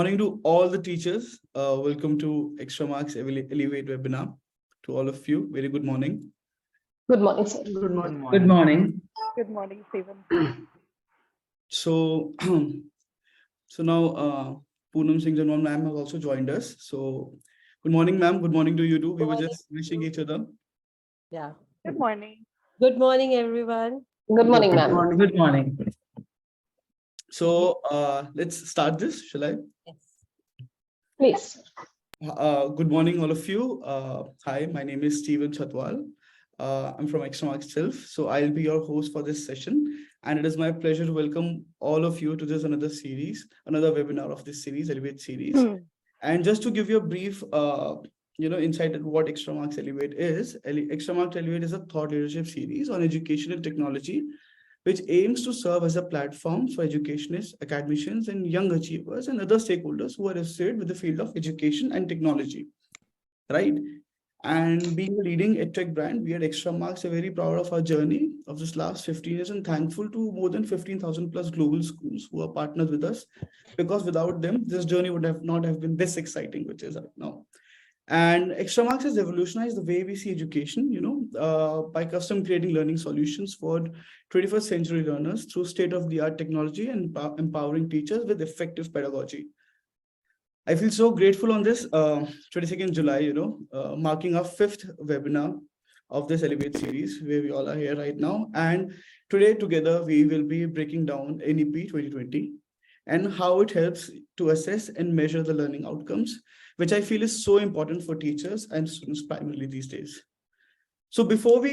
Morning to all the teachers. Welcome to Extramarks Elevate webinar. To all of you, very good morning. Good morning, sir. Good morning. Good morning. Good morning, Sevanan. So, so now Poonam Singh Jamwal ma'am has also joined us. So, good morning, ma'am. Good morning to you too. We were just wishing each other. Yeah. Good morning. Good morning, everyone. Good morning, ma'am. Good morning. So, let's start this, shall I? Yes. Please. Good morning, all of you. Hi, my name is Steven Chatwal. I'm from Extramarks Self. So I'll be your host for this session. And it is my pleasure to welcome all of you to this another webinar of this series, Elevate series. And just to give you a brief, insight at what Extramarks Elevate is. Extramarks Elevate is a thought leadership series on education and technology, which aims to serve as a platform for educationists, academicians, and young achievers and other stakeholders who are associated with the field of education and technology, right? And being a leading edtech brand, we at Extramarks are very proud of our journey of this last 15 years and thankful to more than 15,000 plus global schools who are partners with us, because without them, this journey would not have been this exciting, which is right now. And Extramarks has revolutionized the way we see education, by custom creating learning solutions for 21st century learners through state-of-the-art technology and empowering teachers with effective pedagogy. I feel so grateful on this 22nd July, marking our 5th webinar of this Elevate series, where we all are here right now. And today together, we will be breaking down NEP 2020 and how it helps to assess and measure the learning outcomes, which I feel is so important for teachers and students primarily these days. So before we,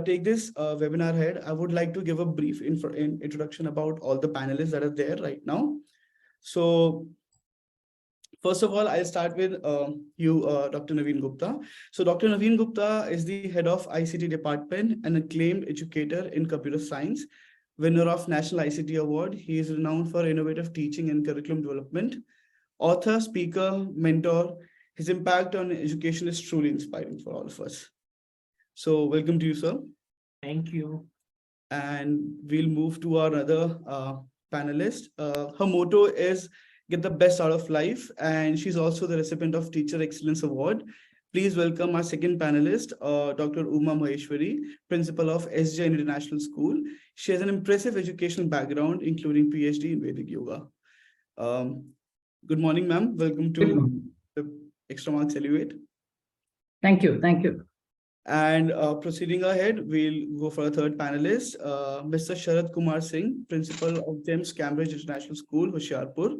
take this webinar ahead, I would like to give a brief introduction about all the panelists that are there right now. So first of all, I'll start with Dr. Naveen Gupta. So Dr. Naveen Gupta is the head of ICT department and acclaimed educator in computer science, winner of National ICT Award. He is renowned for innovative teaching and curriculum development. Author, speaker, mentor, his impact on education is truly inspiring for all of us. So welcome to you, sir. Thank you. And we'll move to our other panelist. Her motto is get the best out of life. And she's also the recipient of Teacher Excellence Award. Please welcome our second panelist, Dr. Maheswari, principal of SJ International School. She has an impressive educational background, including PhD in Vedic Yoga. Good morning, ma'am. Welcome to the Extramarks Elevate. Thank you. Thank you. And proceeding ahead, we'll go for a third panelist, Mr. Sharat Kumar Singh, principal of GEMS Cambridge International School, Hoshiarpur.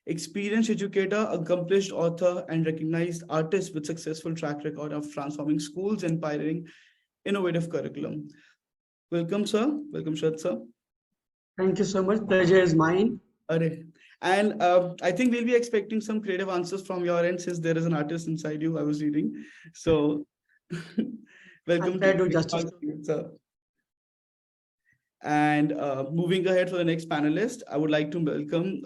Experienced educator, accomplished author, and recognized artist with successful track record of transforming schools and pioneering innovative curriculum. Welcome, sir. Welcome, Sharat, sir. Thank you so much. Pleasure is mine. And I think we'll be expecting some creative answers from your end, since there is an artist inside you I was reading. So welcome to justice. sir. And moving ahead for the next panelist, I would like to welcome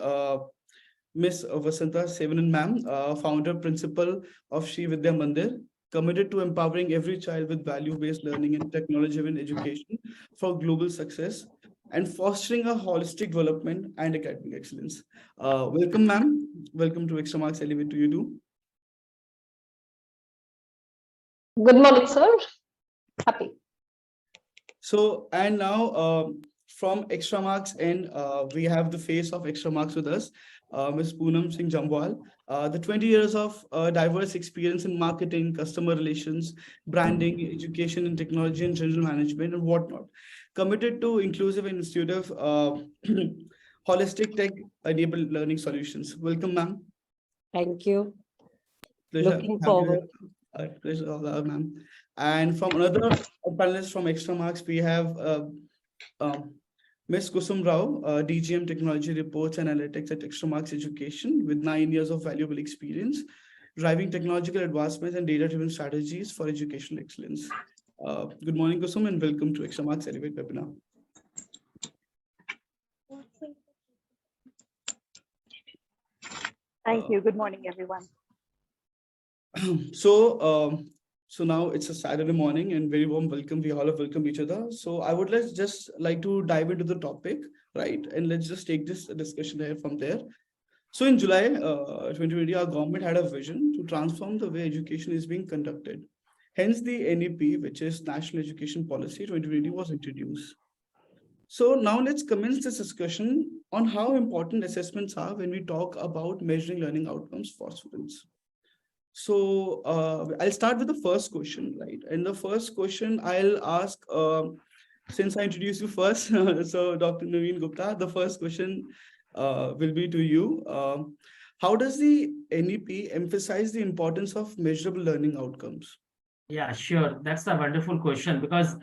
Miss Vasantha Sevanan ma'am, founder, principal of Shri Vidhya Mandhir, committed to empowering every child with value-based learning and technology-driven education for global success and fostering a holistic development and academic excellence. Welcome, ma'am. Welcome to Extramarks Elevate to you too. Good morning, sir. Happy. So, and now from Extramarks end, we have the face of Extramarks with us, Ms. Poonam Singh Jamwal. The 20 years of diverse experience in marketing, customer relations, branding, education and technology and general management and whatnot. Committed to inclusive and intuitive holistic tech-enabled learning solutions. Welcome, ma'am. Thank you. Pleasure. Looking forward. Pleasure, ma'am. And from another panelist from Extramarks, we have Ms. Kusum Rao, DGM Technology Reports and Analytics at Extramarks Education, with 9 years of valuable experience, driving technological advancements and data-driven strategies for educational excellence. Good morning, Kusum, and welcome to Extramarks Elevate webinar. Thank you. Good morning, everyone. So now it's a Saturday morning and very warm welcome. We all have welcomed each other. So I would just like to dive into the topic, right? And let's just take this discussion here from there. So in July 2020, our government had a vision to transform the way education is being conducted. Hence, the NEP, which is National Education Policy 2020, was introduced. So now let's commence this discussion on how important assessments are when we talk about measuring learning outcomes for students. So I'll start with the first question, right? And the first question I'll ask, since I introduced you first, so Dr. Naveen Gupta, the first question will be to you. How does the NEP emphasize the importance of measurable learning outcomes? Yeah, sure. That's a wonderful question because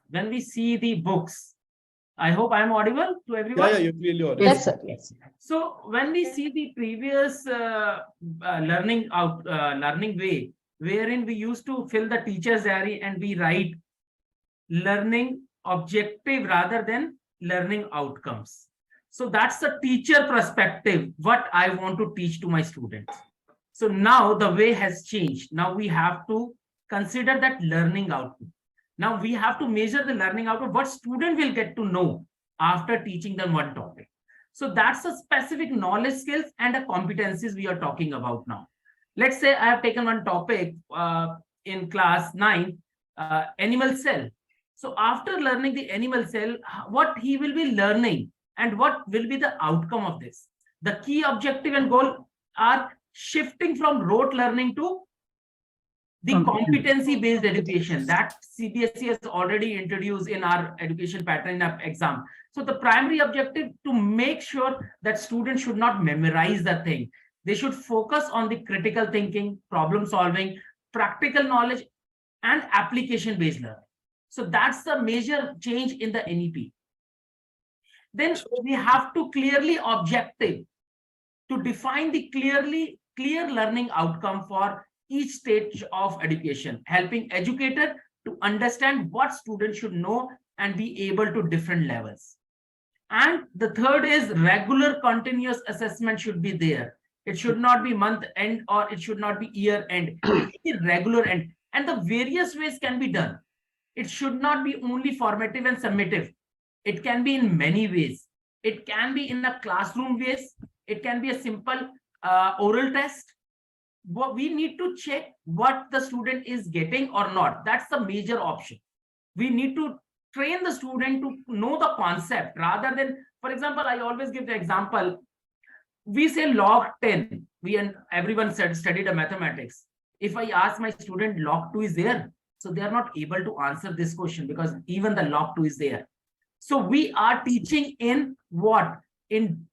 when we see the books, I hope I'm audible to everyone. Yeah, you're clearly audible. Yes, sir. Yes. So when we see the previous learning way, wherein we used to fill the teacher's diary and we write learning objective rather than learning outcomes. So that's the teacher perspective, what I want to teach to my students. So now the way has changed. Now we have to consider that learning outcome. Now we have to measure the learning outcome, what student will get to know after teaching them one topic. So that's a specific knowledge skills and the competencies we are talking about now. Let's say I have taken one topic in class 9, animal cell. So after learning the animal cell, what he will be learning and what will be the outcome of this? The key objective and goal are shifting from rote learning to the competency-based education that CBSE has already introduced in our education pattern of exam. So the primary objective to make sure that students should not memorize the thing. They should focus on the critical thinking, problem solving, practical knowledge, and application-based learning. So that's the major change in the NEP. Then we have to clearly objective to define the clear learning outcome for each stage of education, helping educator to understand what students should know and be able to different levels. And the third is regular continuous assessment should be there. It should not be month end or it should not be year end. It should be regular end. And the various ways can be done. It should not be only formative and summative. It can be in many ways. It can be in a classroom ways. It can be a simple oral test. We need to check what the student is getting or not. That's the major option. We need to train the student to know the concept rather than, for example, I always give the example. We say log 10. Everyone studied a mathematics. If I ask my student log 2 is there, so they are not able to answer this question because even the log 2 is there. So we are teaching in what? In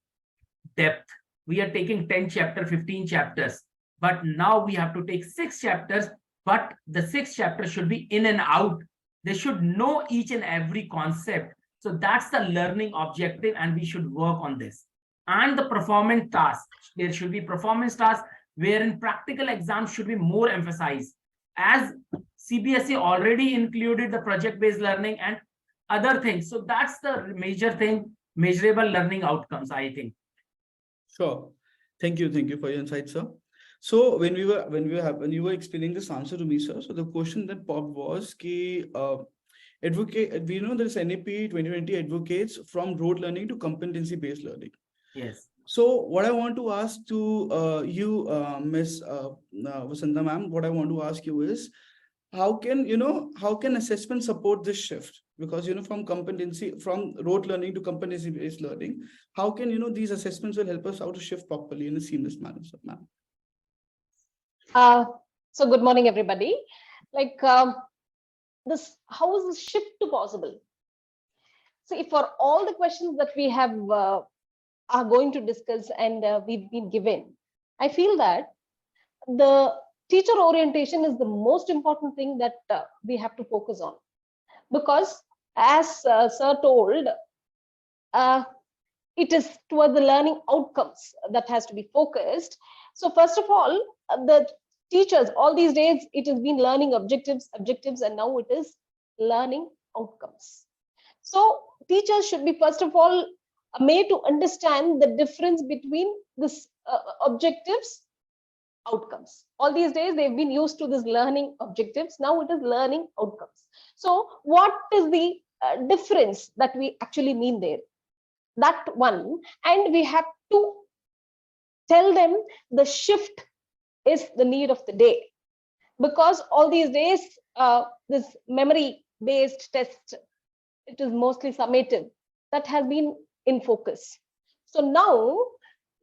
depth. We are taking 10 chapters, 15 chapters. But now we have to take 6 chapters, but the 6 chapters should be in and out. They should know each and every concept. So that's the learning objective and we should work on this. And the performance task, there should be performance tasks wherein practical exams should be more emphasized. As CBSE already included the project-based learning and other things. So that's the major thing, measurable learning outcomes, I think. Sure. Thank you for your insight, sir. So when you were explaining this answer to me, sir, so the question that popped was we know this NEP 2020 advocates from rote learning to competency-based learning. Yes. So what I want to ask to you, Ms. Vasantha ma'am, what I want to ask you is, how can assessment support this shift? Because from rote learning to competency-based learning, how can these assessments will help us how to shift properly in a seamless manner, ma'am? So good morning, everybody. Like how is this shift possible? So if for all the questions that we have are going to discuss and we've been given, I feel that the teacher orientation is the most important thing that we have to focus on, because as sir told, it is toward the learning outcomes that has to be focused. So first of all, the teachers, all these days, it has been learning objectives, and now it is learning outcomes. So teachers should be, first of all, made to understand the difference between this objectives, outcomes. All these days, they've been used to this learning objectives. Now it is learning outcomes. So what is the difference that we actually mean there? That one, and we have to tell them the shift is the need of the day, because all these days this memory based test, it is mostly summative, that has been in focus. So now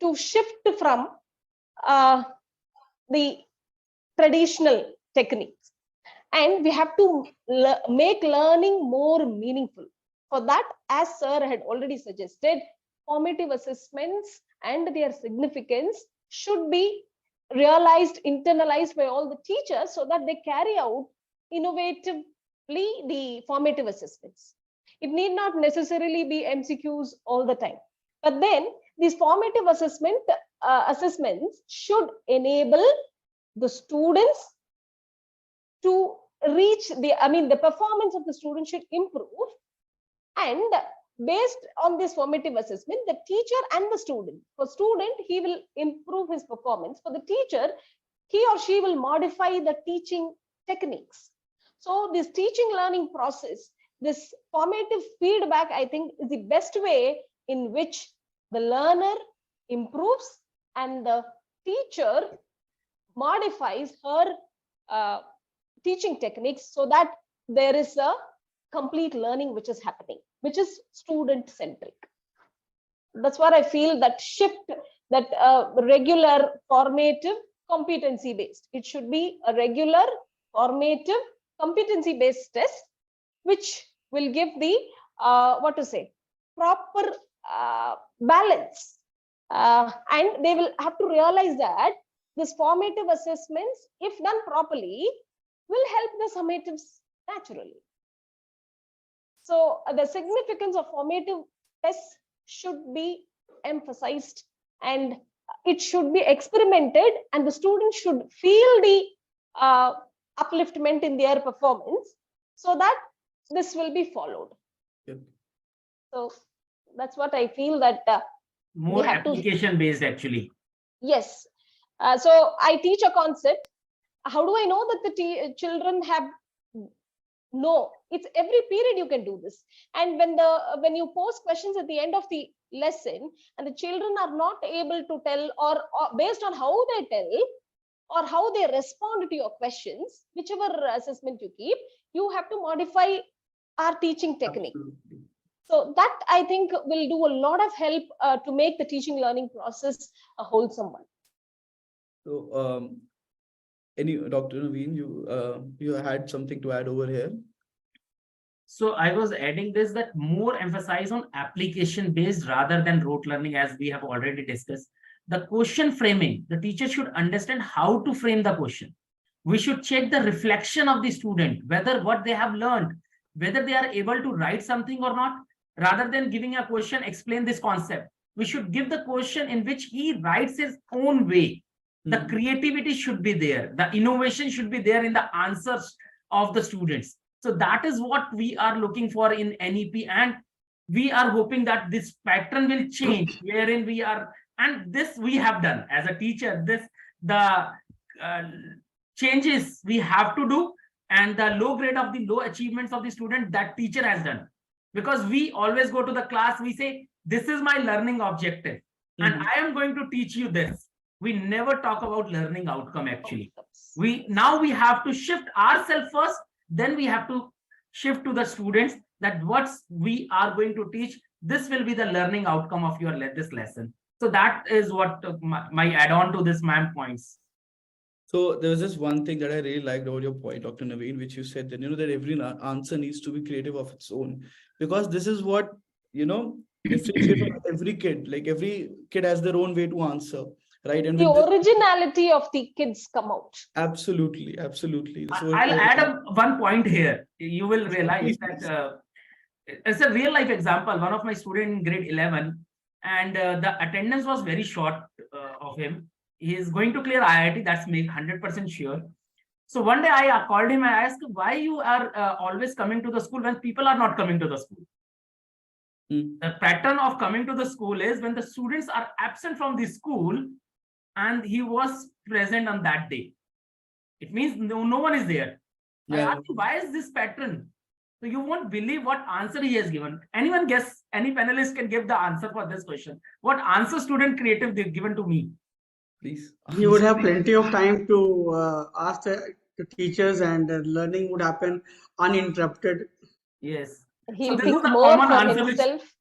to shift from the traditional techniques, and we have to make learning more meaningful. For that, as sir had already suggested, formative assessments and their significance should be realized, internalized by all the teachers, so that they carry out innovatively the formative assessments. It need not necessarily be MCQs all the time, but then these formative assessments should enable the students to reach the performance of the student should improve. And based on this formative assessment, the teacher and the student, for student, he will improve his performance. For the teacher, he or she will modify the teaching techniques. So this teaching learning process, this formative feedback, I think, is the best way in which the learner improves and the teacher modifies her teaching techniques, so that there is a complete learning which is happening, which is student centric. That's what I feel, that shift, that regular formative competency based. It should be a regular formative competency based test, which will give the proper balance. And they will have to realize that this formative assessments, if done properly, will help the summatives naturally. So the significance of formative tests should be emphasized, and it should be experimented, and the students should feel the upliftment in their performance, so that this will be followed. Yep. So that's what I feel, that More application based actually. Yes. So I teach a concept. How do I know that the children have? No, it's every period you can do this. And when you pose questions at the end of the lesson, and the children are not able to tell, or based on how they tell or how they respond to your questions, whichever assessment you keep, you have to modify our teaching technique. Absolutely. So that, I think, will do a lot of help to make the teaching learning process a wholesome one. So, Dr. Naveen, you had something to add over here? So I was adding this, that more emphasis on application based rather than rote learning, as we have already discussed. The question framing, the teacher should understand how to frame the question. We should check the reflection of the student, whether what they have learned, whether they are able to write something or not. Rather than giving a question, explain this concept, we should give the question in which he writes his own way. The creativity should be there. The innovation should be there in the answers of the students. So that is what we are looking for in NEP, and we are hoping that this pattern will change, wherein we are, and this we have done as a teacher, the changes we have to do, and the low grade of the low achievements of the student, that teacher has done. Because we always go to the class, we say, this is my learning objective, and I am going to teach you this. We never talk about learning outcome actually. Now we have to shift ourselves first, then we have to shift to the students, that what we are going to teach, this will be the learning outcome of your this lesson. So that is what my add-on to this ma'am points. So there was this one thing that I really liked about your point, Dr. Naveen, which you said that, that every answer needs to be creative of its own, because this is what, differentiates every kid. Like every kid has their own way to answer, right? And the originality of the kids come out. Absolutely, absolutely. So I'll add one point here. You will realize that it's a real life example. One of my students in grade 11, and the attendance was very short of him. He is going to clear IIT, that's me 100% sure. So one day I called him and I asked him, why you are always coming to the school when people are not coming to the school? The pattern of coming to the school is when the students are absent from the school, and he was present on that day. It means no one is there. I asked him, why is this pattern? So you won't believe what answer he has given. Anyone guess? Any panelist can give the answer for this question. What answer student creative they've given to me? Please. You would have plenty of time to ask the teachers, and learning would happen uninterrupted. Yes. He'll this is think the more common for answer which- himself.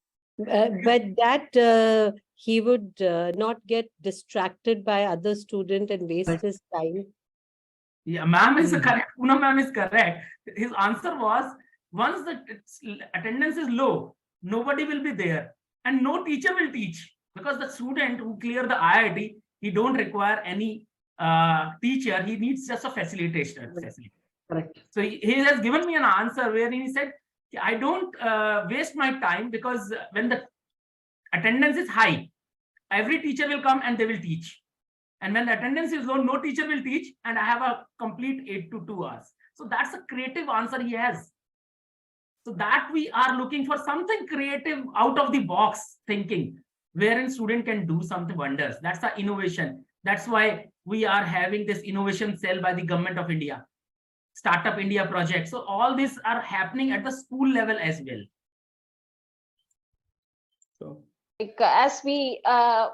But that he would not get distracted by other student and waste his time. Yeah, ma'am is correct. Poonam ma'am is correct. His answer was, once the attendance is low, nobody will be there and no teacher will teach, because the student who clear the IIT, he don't require any teacher. He needs just a facilitator. Correct. So he has given me an answer where he said, I don't waste my time, because when the attendance is high, every teacher will come and they will teach. And when the attendance is low, no teacher will teach, and I have a complete 8 to 2 hours. So that's a creative answer he has. So that we are looking for something creative, out of the box thinking, wherein student can do something wonders. That's the innovation. That's why we are having this innovation cell by the government of India, Startup India project. So all these are happening at the school level as well. So, Like, as we, I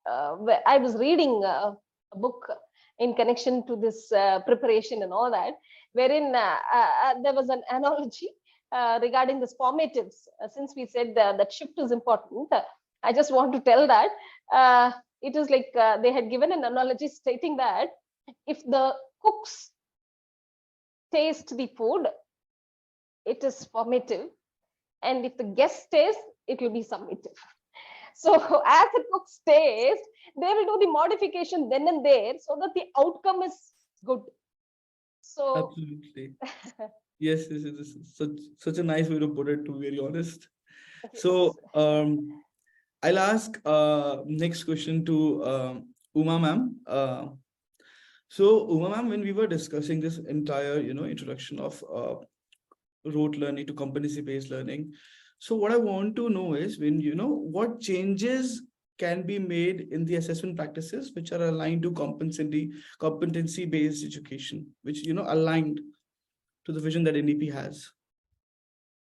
was reading a book in connection to this preparation and all that, wherein there was an analogy regarding this formatives. Since we said that shift is important, I just want to tell that it is like they had given an analogy stating that if the cooks taste the food, it is formative, and if the guest tastes, it will be summative. So as the cooks taste, they will do the modification then and there so that the outcome is good. So absolutely. Yes, this is such a nice way to put it, to be very honest. So I'll ask next question to Uma ma'am. So Uma ma'am, when we were discussing this entire, introduction of rote learning to competency-based learning, so what I want to know is, when what changes can be made in the assessment practices which are aligned to competency-based education, which aligned to the vision that NEP has.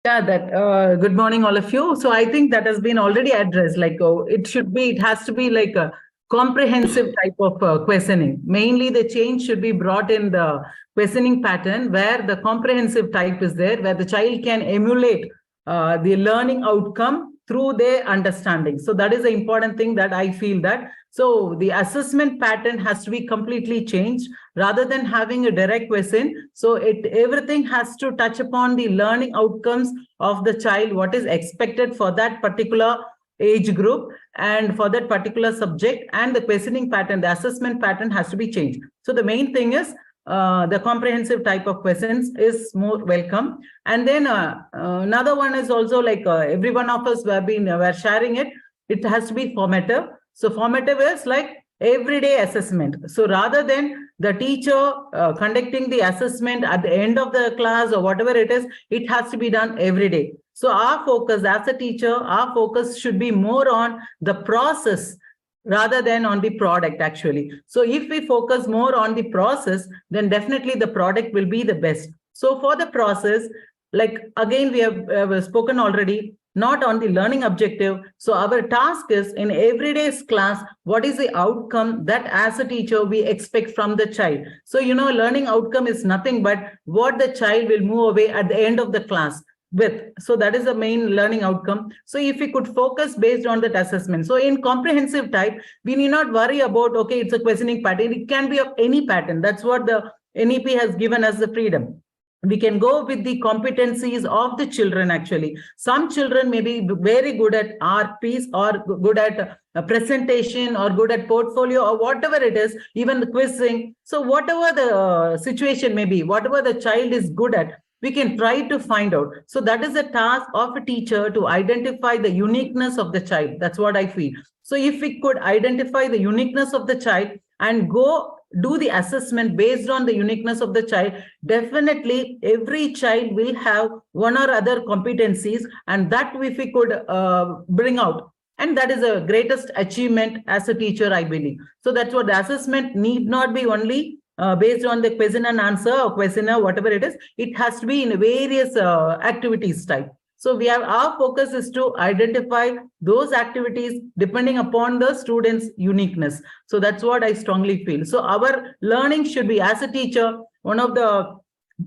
Yeah, that good morning, all of you. So I think that has been already addressed. Like it has to be like a comprehensive type of questioning. Mainly the change should be brought in the questioning pattern, where the comprehensive type is there, where the child can emulate the learning outcome through their understanding. So that is the important thing that I feel that. So the assessment pattern has to be completely changed rather than having a direct question. So everything has to touch upon the learning outcomes of the child, what is expected for that particular age group and for that particular subject, and the questioning pattern, the assessment pattern has to be changed. So the main thing is the comprehensive type of questions is more welcome. And then another one is also like every one of us were sharing it. It has to be formative. So formative is like everyday assessment. So rather than the teacher conducting the assessment at the end of the class or whatever it is, it has to be done every day. So our focus as a teacher, our focus should be more on the process rather than on the product actually. So if we focus more on the process, then definitely the product will be the best. So for the process, like again, we have spoken already, not on the learning objective. So our task is in everyday's class, what is the outcome that as a teacher we expect from the child? So, learning outcome is nothing but what the child will move away at the end of the class with. So that is the main learning outcome. So if we could focus based on that assessment. So in comprehensive type, we need not worry about, okay, it's a questioning pattern. It can be of any pattern. That's what the NEP has given us the freedom. We can go with the competencies of the children actually. Some children may be very good at art piece or good at a presentation or good at portfolio or whatever it is, even the quizzing. So whatever the situation may be, whatever the child is good at, we can try to find out. So that is the task of a teacher, to identify the uniqueness of the child. That's what I feel. So if we could identify the uniqueness of the child and go do the assessment based on the uniqueness of the child, definitely every child will have one or other competencies, and that if we could bring out. And that is the greatest achievement as a teacher, I believe. So that's what the assessment need not be only based on the question and answer or questionnaire, whatever it is. It has to be in various activities type. So we have, our focus is to identify those activities depending upon the student's uniqueness. So that's what I strongly feel. So our learning should be, as a teacher, one of the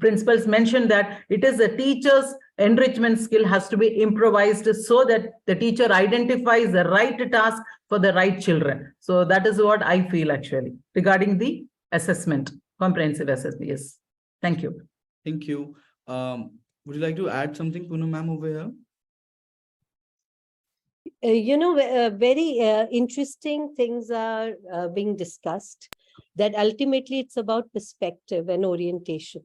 principals mentioned that it is the teacher's enrichment skill has to be improvised so that the teacher identifies the right task for the right children. So that is what I feel actually regarding the assessment, comprehensive assessment. Yes. Thank you. Thank you. Would you like to add something, Poonam ma'am, over here? Very interesting things are being discussed, that ultimately it's about perspective and orientation.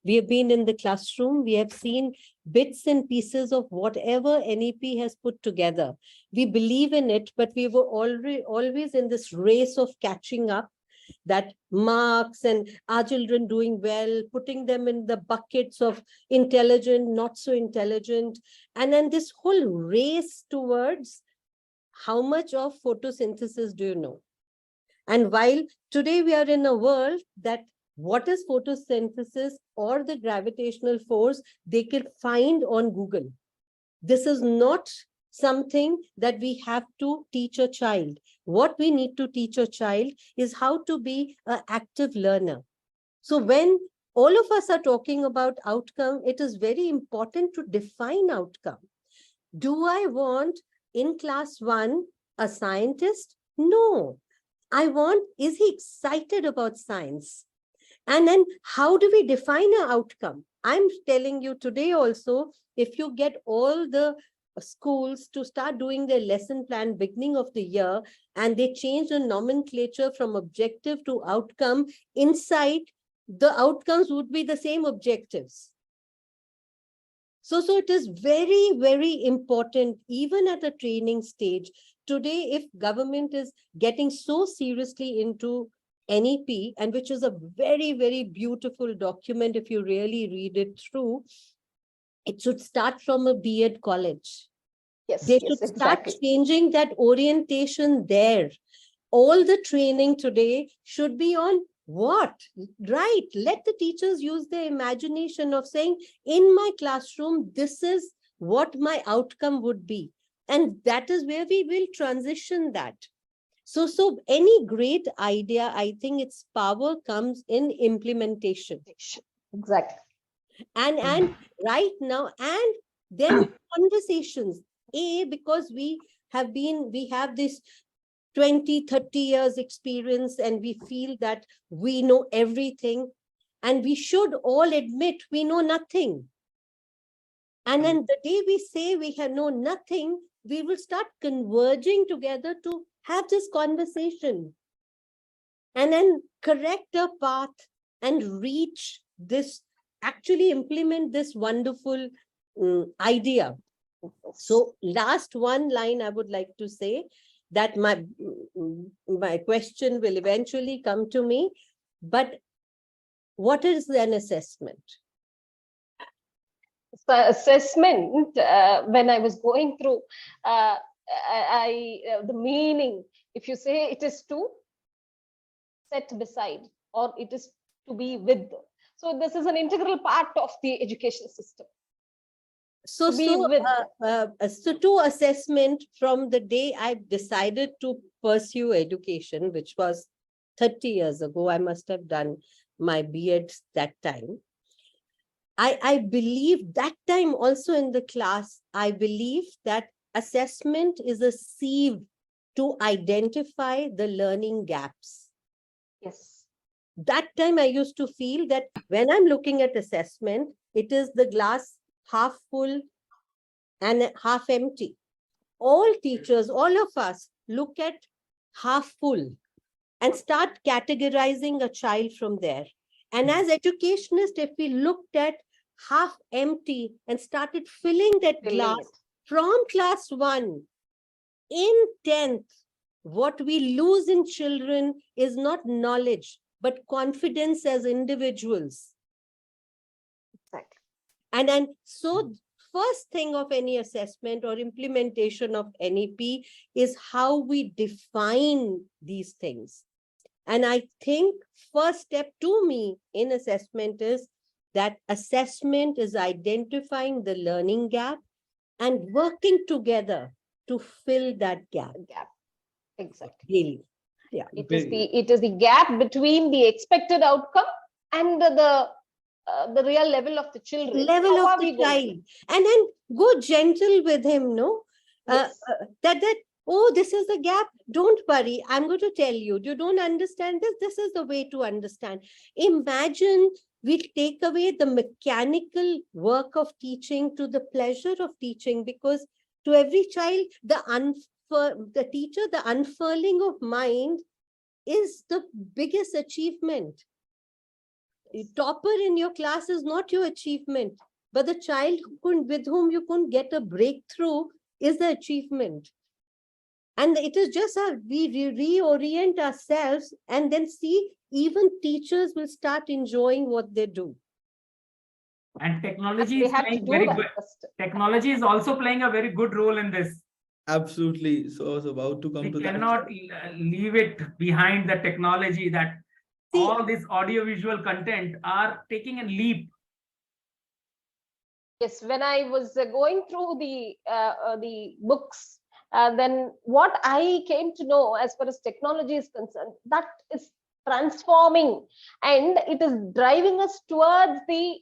We have been in the classroom, we have seen bits and pieces of whatever NEP has put together. We believe in it, but we were always in this race of catching up, that marks and our children doing well, putting them in the buckets of intelligent, not so intelligent. And then this whole race towards how much of photosynthesis do you know? And while today we are in a world that what is photosynthesis or the gravitational force, they can find on Google. This is not something that we have to teach a child. What we need to teach a child is how to be an active learner. So when all of us are talking about outcome, it is very important to define outcome. Do I want in class 1 a scientist? No. I want, is he excited about science? And then how do we define an outcome? I'm telling you today also, if you get all the schools to start doing their lesson plan beginning of the year, and they change the nomenclature from objective to outcome, inside the outcomes would be the same objectives. So it is very, very important, even at a training stage. Today, if government is getting so seriously into NEP, and which is a very, very beautiful document, if you really read it through, it should start from a B.Ed college. Yes, They yes, should start exactly. changing that orientation there. All the training today should be on what? Right. Let the teachers use their imagination of saying, in my classroom, this is what my outcome would be. And that is where we will transition that. So any great idea, I think its power comes in implementation. Exactly. And right now, and then conversations, because we have this 20, 30 years experience, and we feel that we know everything, and we should all admit we know nothing. And then the day we say we have known nothing, we will start converging together to have this conversation and then correct a path and reach this, actually implement this wonderful idea. So last one line I would like to say, that my question will eventually come to me, but what is an assessment? So assessment, when I was going through, the meaning, if you say it is to set beside or it is to be with. So this is an integral part of the education system. So to assessment, from the day I decided to pursue education, which was 30 years ago, I must have done my B.Ed that time. I believe that time also in the class, I believe that assessment is a sieve to identify the learning gaps. Yes. That time I used to feel that when I'm looking at assessment, it is the glass half full and half empty. All teachers, all of us look at half full and start categorizing a child from there. And as educationists, if we looked at half empty and started filling that glass from class 1, in 10th, what we lose in children is not knowledge, but confidence as individuals. Exactly. And then, so first thing of any assessment or implementation of NEP is how we define these things. And I think first step to me in assessment is that assessment is identifying the learning gap and working together to fill that gap. Exactly. Really. Yeah. It is the gap between the expected outcome and the real level of the children. Level How of are the we going to- child. And then go gentle with him, no? Yes. Oh, this is the gap. Don't worry. I'm going to tell you. You don't understand this. This is the way to understand. Imagine we take away the mechanical work of teaching to the pleasure of teaching, because to every child, the teacher, the unfurling of mind is the biggest achievement. Topper in your class is not your achievement, but the child with whom you couldn't get a breakthrough is the achievement. And it is just we reorient ourselves, and then see even teachers will start enjoying what they do. And technology They is have to playing do very that good. first. Technology is also playing a very good role in this. Absolutely. So I was about to come We to that. cannot leave it behind the technology that See, all this audiovisual content are taking a leap. Yes, when I was going through the books, then what I came to know as far as technology is concerned, that is transforming, and it is driving us towards the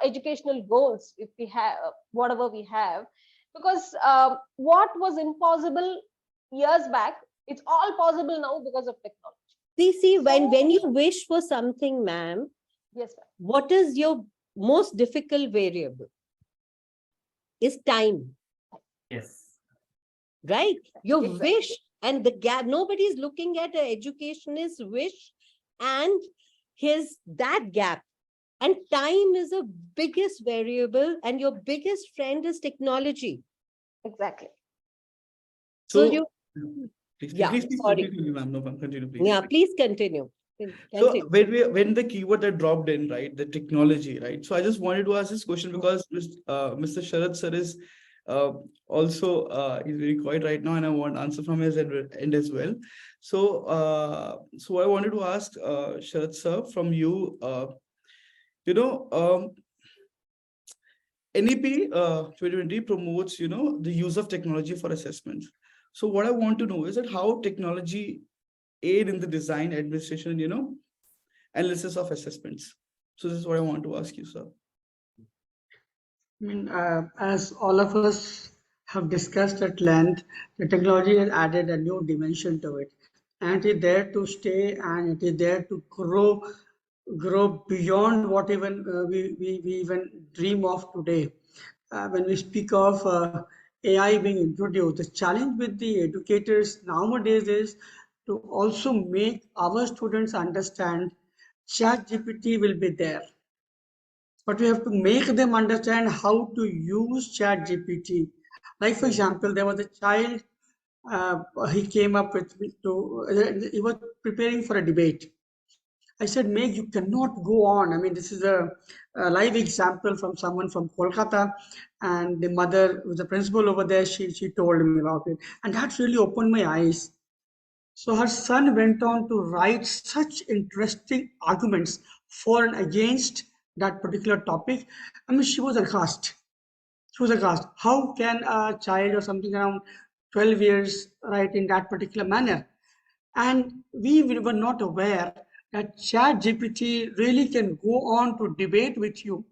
educational goals, if we have whatever we have, because what was impossible years back, it's all possible now because of technology. see, when you wish for something, ma'am, Yes, ma'am. what is your most difficult variable? Is time, Yes. right? Your Exactly. wish and the gap. Nobody is looking at an educationist's wish and that gap. And time is the biggest variable, and your biggest friend is technology. Exactly. So So, you, please, yeah, please sorry. continue, ma'am. No, ma'am, continue, please. Yeah, please continue. So when the keyword that dropped in, right, the technology, right? So I just wanted to ask this question because Mr. Sharat sir is also he's very quiet right now, and I want answer from his end as well. So I wanted to ask Sharat sir from you, NEP 2020 promotes the use of technology for assessment. So what I want to know is that how technology aid in the design, administration, analysis of assessments. So this is what I want to ask you, sir. I mean, as all of us have discussed at length, the technology has added a new dimension to it, and it is there to stay, and it is there to grow beyond what even we even dream of today. When we speak of AI being introduced, the challenge with the educators nowadays is to also make our students understand ChatGPT will be there, but we have to make them understand how to use ChatGPT. Like for example, there was a child, he came up with he was preparing for a debate. I said, Meg, you cannot go on. I mean, this is a live example from someone from Kolkata, and the mother, who's the principal over there, she told me about it, and that really opened my eyes. So her son went on to write such interesting arguments for and against that particular topic. I mean, she was aghast. She was aghast. How can a child or something around 12 years write in that particular manner? And we were not aware that ChatGPT really can go on to debate with you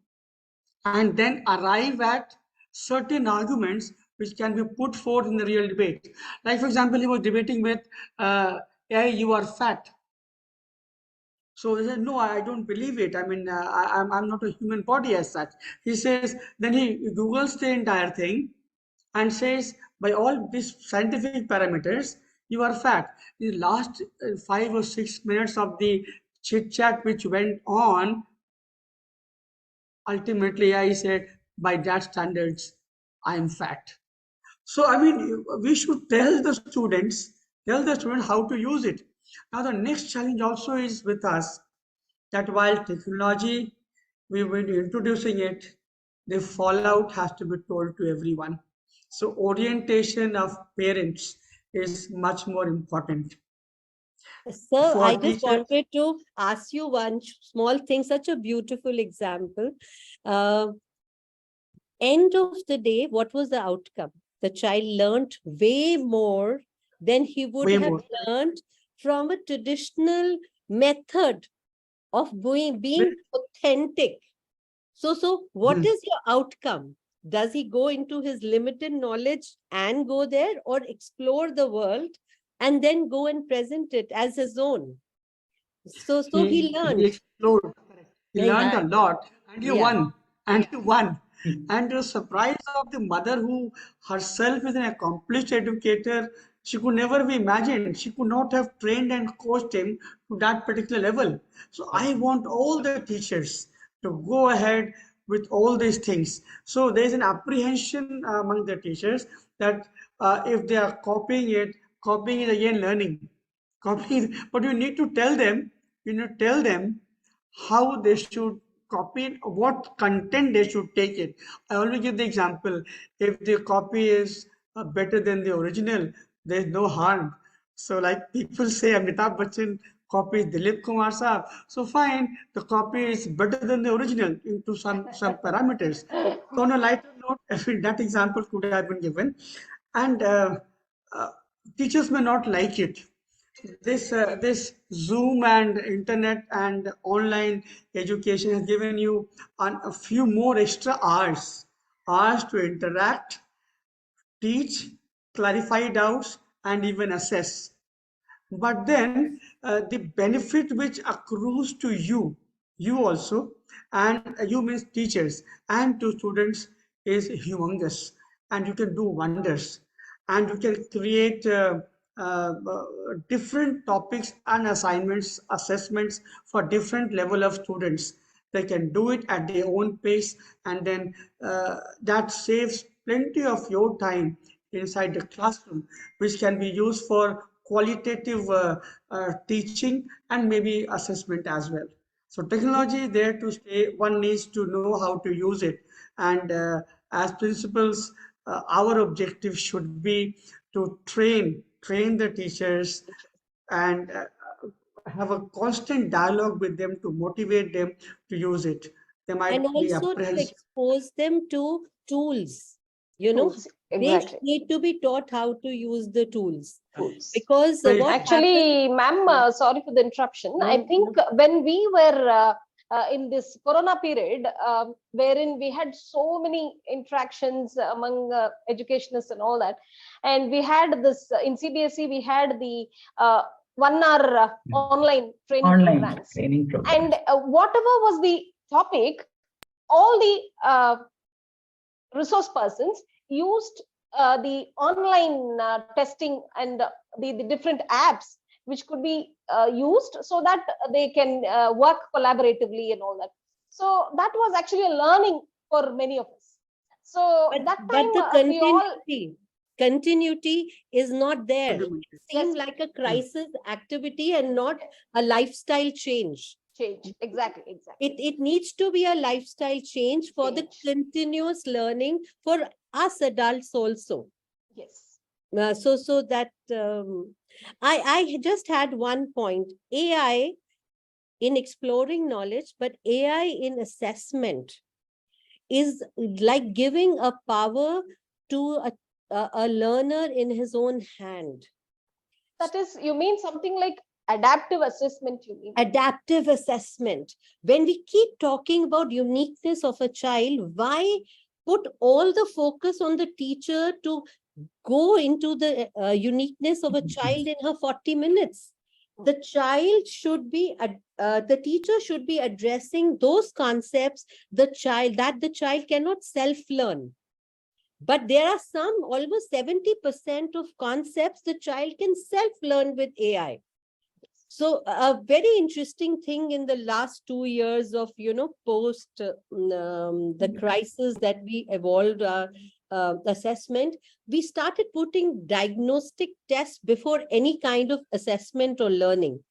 and then arrive at certain arguments which can be put forth in the real debate. Like, for example, he was debating with, hey, you are fat. So he said, no, I don't believe it. I mean, I'm not a human body as such. He says, then he Googles the entire thing and says, by all these scientific parameters, you are fat. The last 5 or 6 minutes of the chit chat which went on, ultimately I said, by that standards, I am fat. So, I mean, we should tell the students how to use it. Now, the next challenge also is with us, that while technology, we will be introducing it, the fallout has to be told to everyone. So orientation of parents is much more important. Sir, For I just teachers, wanted to ask you one small thing, such a beautiful example. Uh, End of the day, what was the outcome? The child learned way more than he would Way have more. learned from a traditional method of being authentic. So what is your outcome? Does he go into his limited knowledge and go there, or explore the world and then go and present it as his own? So he He learned. explored. He learned a lot, and he Yeah. won. And he won. And the surprise of the mother, who herself is an accomplished educator, she could never be imagined. She could not have trained and coached him to that particular level. So I want all the teachers to go ahead with all these things. So there's an apprehension among the teachers that if they are copying is again learning. But you need to tell them, how they should copy it, what content they should take it. I always give the example, if the copy is better than the original, there's no harm. So like people say Amitabh Bachchan copies Dilip Kumar Saab, so fine, the copy is better than the original into some parameters. So on a lighter note, I feel that example could have been given. And uh, teachers may not like it. This Zoom and internet and online education has given you a few more extra hours to interact, teach, clarify doubts, and even assess. But then the benefit which accrues to you also, and you means teachers and to students, is humongous, and you can do wonders, and you can create different topics and assignments, assessments for different level of students. They can do it at their own pace, and then that saves plenty of your time inside the classroom, which can be used for qualitative teaching and maybe assessment as well. So technology is there to stay. One needs to know how to use it. And as principals, our objective should be to train the teachers and have a constant dialogue with them to motivate them to use it. They And might be also to apprehensive. expose them to tools. You know, Tools. they Exactly. need to be taught how to use the tools. Tools. Because Very what true. Actually, ma'am, sorry for the interruption. I No, think no. when we were in this Corona period, wherein we had so many interactions among educationists and all that, and we had this in CBSE, we had the 1 hour online training Online programs. training program. And whatever was the topic, all the resource persons used the online testing and the different apps which could be used so that they can work collaboratively and all that. So that was actually a learning for many of us. So But that the time we all continuity is not there. It seemed Yes. like a crisis activity and not a lifestyle change. change. Exactly. It needs to be a lifestyle change for the Change. continuous learning for us adults also. Yes. So that I just had one point. AI in exploring knowledge, but AI in assessment is like giving a power to a learner in his own hand. That is, you mean something like adaptive assessment, you mean? Adaptive assessment. When we keep talking about uniqueness of a child, why put all the focus on the teacher to go into the uniqueness of a child in her 40 minutes? The child should be, the teacher should be addressing those concepts that the child cannot self-learn. But there are some, almost 70% of concepts the child can self-learn with AI. So a very interesting thing in the last 2 years of, post the crisis that we evolved assessment, we started putting diagnostic tests before any kind of assessment or learning.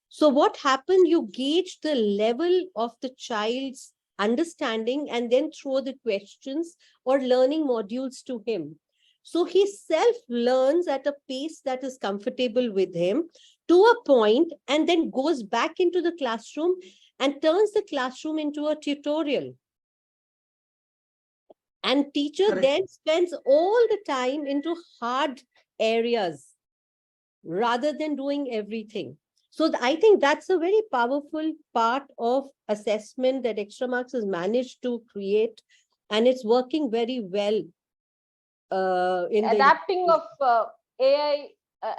So what happened? You gauge the level of the child's understanding and then throw the questions or learning modules to him. So he self-learns at a pace that is comfortable with him to a point, and then goes back into the classroom and turns the classroom into a tutorial. And teacher Correct. then spends all the time into hard areas rather than doing everything. So I think that's a very powerful part of assessment that Extramarks has managed to create, and it's working very well. In the Adapting of AI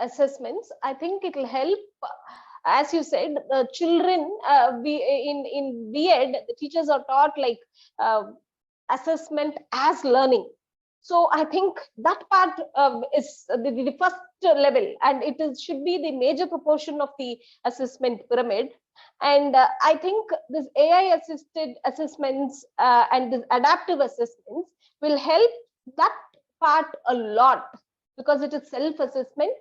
assessments, I think it will help. As you said, the children, in B.Ed, the teachers are taught like assessment as learning. So I think that part is the first level, and should be the major proportion of the assessment pyramid. And I think this AI assisted assessments and this adaptive assessments will help that part a lot, because it is self-assessment,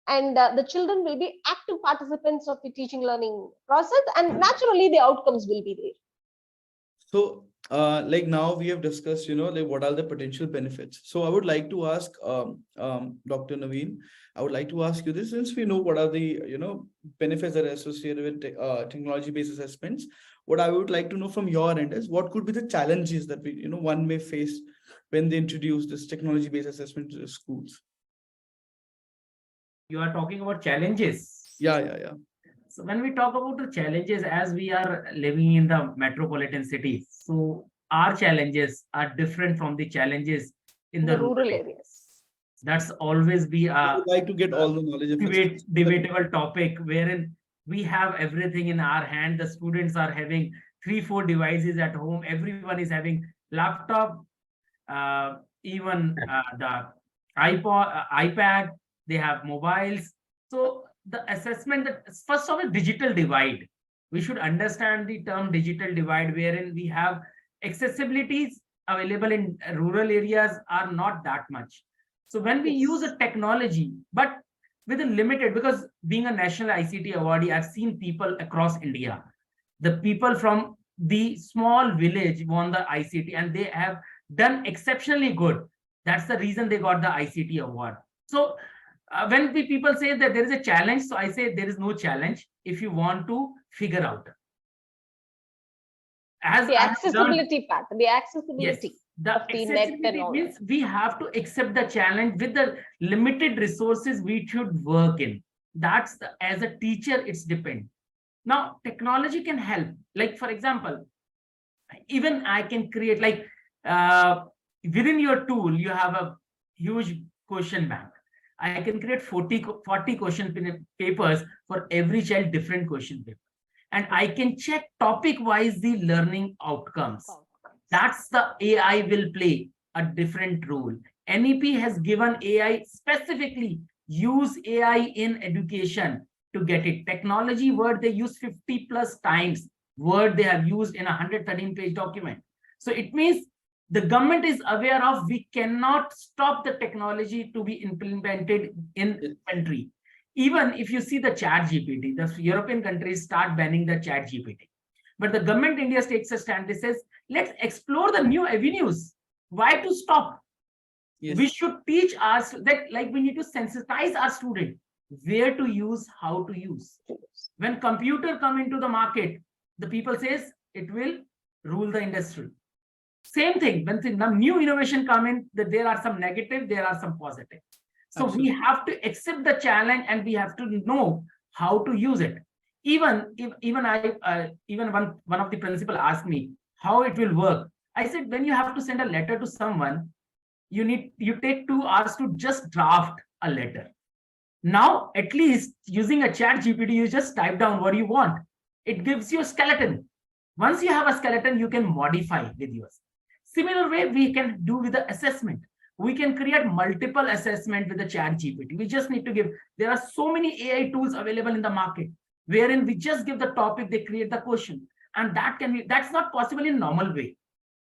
and the children will be active participants of the teaching learning process, and naturally the outcomes will be there. So, like now we have discussed, like what are the potential benefits. So I would like to ask Dr. Naveen, I would like to ask you this, since we know what are the, benefits that are associated with technology-based assessments, what I would like to know from your end is what could be the challenges that one may face when they introduce this technology-based assessment to the schools. You are talking about challenges. Yeah. So when we talk about the challenges, as we are living in the metropolitan cities, so our challenges are different from the challenges in the rural areas. That's always be I a would like to get all the knowledge of debatable topic, wherein we have everything in our hand. The students are having 3-4 devices at home. Everyone is having laptop, even the iPad. They have mobiles. So the assessment, that first of all, digital divide. We should understand the term digital divide, wherein we have accessibilities available in rural areas are not that much. So when we use a technology, but with a limited, because being a national ICT awardee, I've seen people across India. The people from the small village won the ICT, and they have done exceptionally good. That's the reason they got the ICT award. So when people say that there is a challenge, so I say there is no challenge if you want to figure out. As the accessibility part, the accessibility. Yes, the accessibility means we have to accept the challenge with the limited resources we should work in. That's as a teacher, it's depend. Now, technology can help. Like, for example, even I can create, like, within your tool, you have a huge question bank. I can create 40 question papers for every child, different question paper. And I can check topic-wise the learning outcomes. That's the AI will play a different role. NEP has given AI specifically, use AI in education to get it. Technology word they use 50 plus times, word they have used in a 113-page document. So it means the government is aware of, we cannot stop the technology to be implemented in the country. Even if you see the ChatGPT, the European countries start banning the ChatGPT. But the government India takes a stand. They says, let's explore the new avenues. Why to stop? Yes. We should teach us that, like, we need to sensitize our student where to use, how to use. When computer come into the market, the people says it will rule the industry. Same thing, when the new innovation come in, that there are some negative, there are some positive. So absolutely, we have to accept the challenge and we have to know how to use it. Even one of the principal asked me how it will work. I said, when you have to send a letter to someone, you take 2 hours to just draft a letter. Now, at least using a ChatGPT, you just type down what you want. It gives you a skeleton. Once you have a skeleton, you can modify with yours. Similar way we can do with the assessment. We can create multiple assessment with the ChatGPT. We just need to give, there are so many AI tools available in the market, wherein we just give the topic, they create the question. And that's not possible in normal way.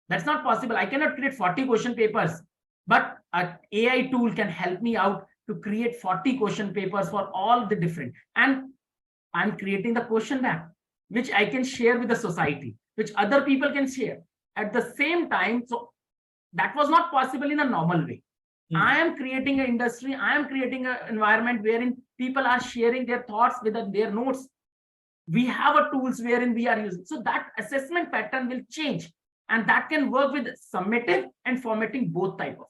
That's not possible. I cannot create 40 question papers, but an AI tool can help me out to create 40 question papers for all the different. And I'm creating the question bank, which I can share with the society, which other people can share at the same time. So that was not possible in a normal way. I am creating an industry. I am creating an environment wherein people are sharing their thoughts with their notes. We have a tools wherein we are using. So that assessment pattern will change. And that can work with summative and formatting both type of.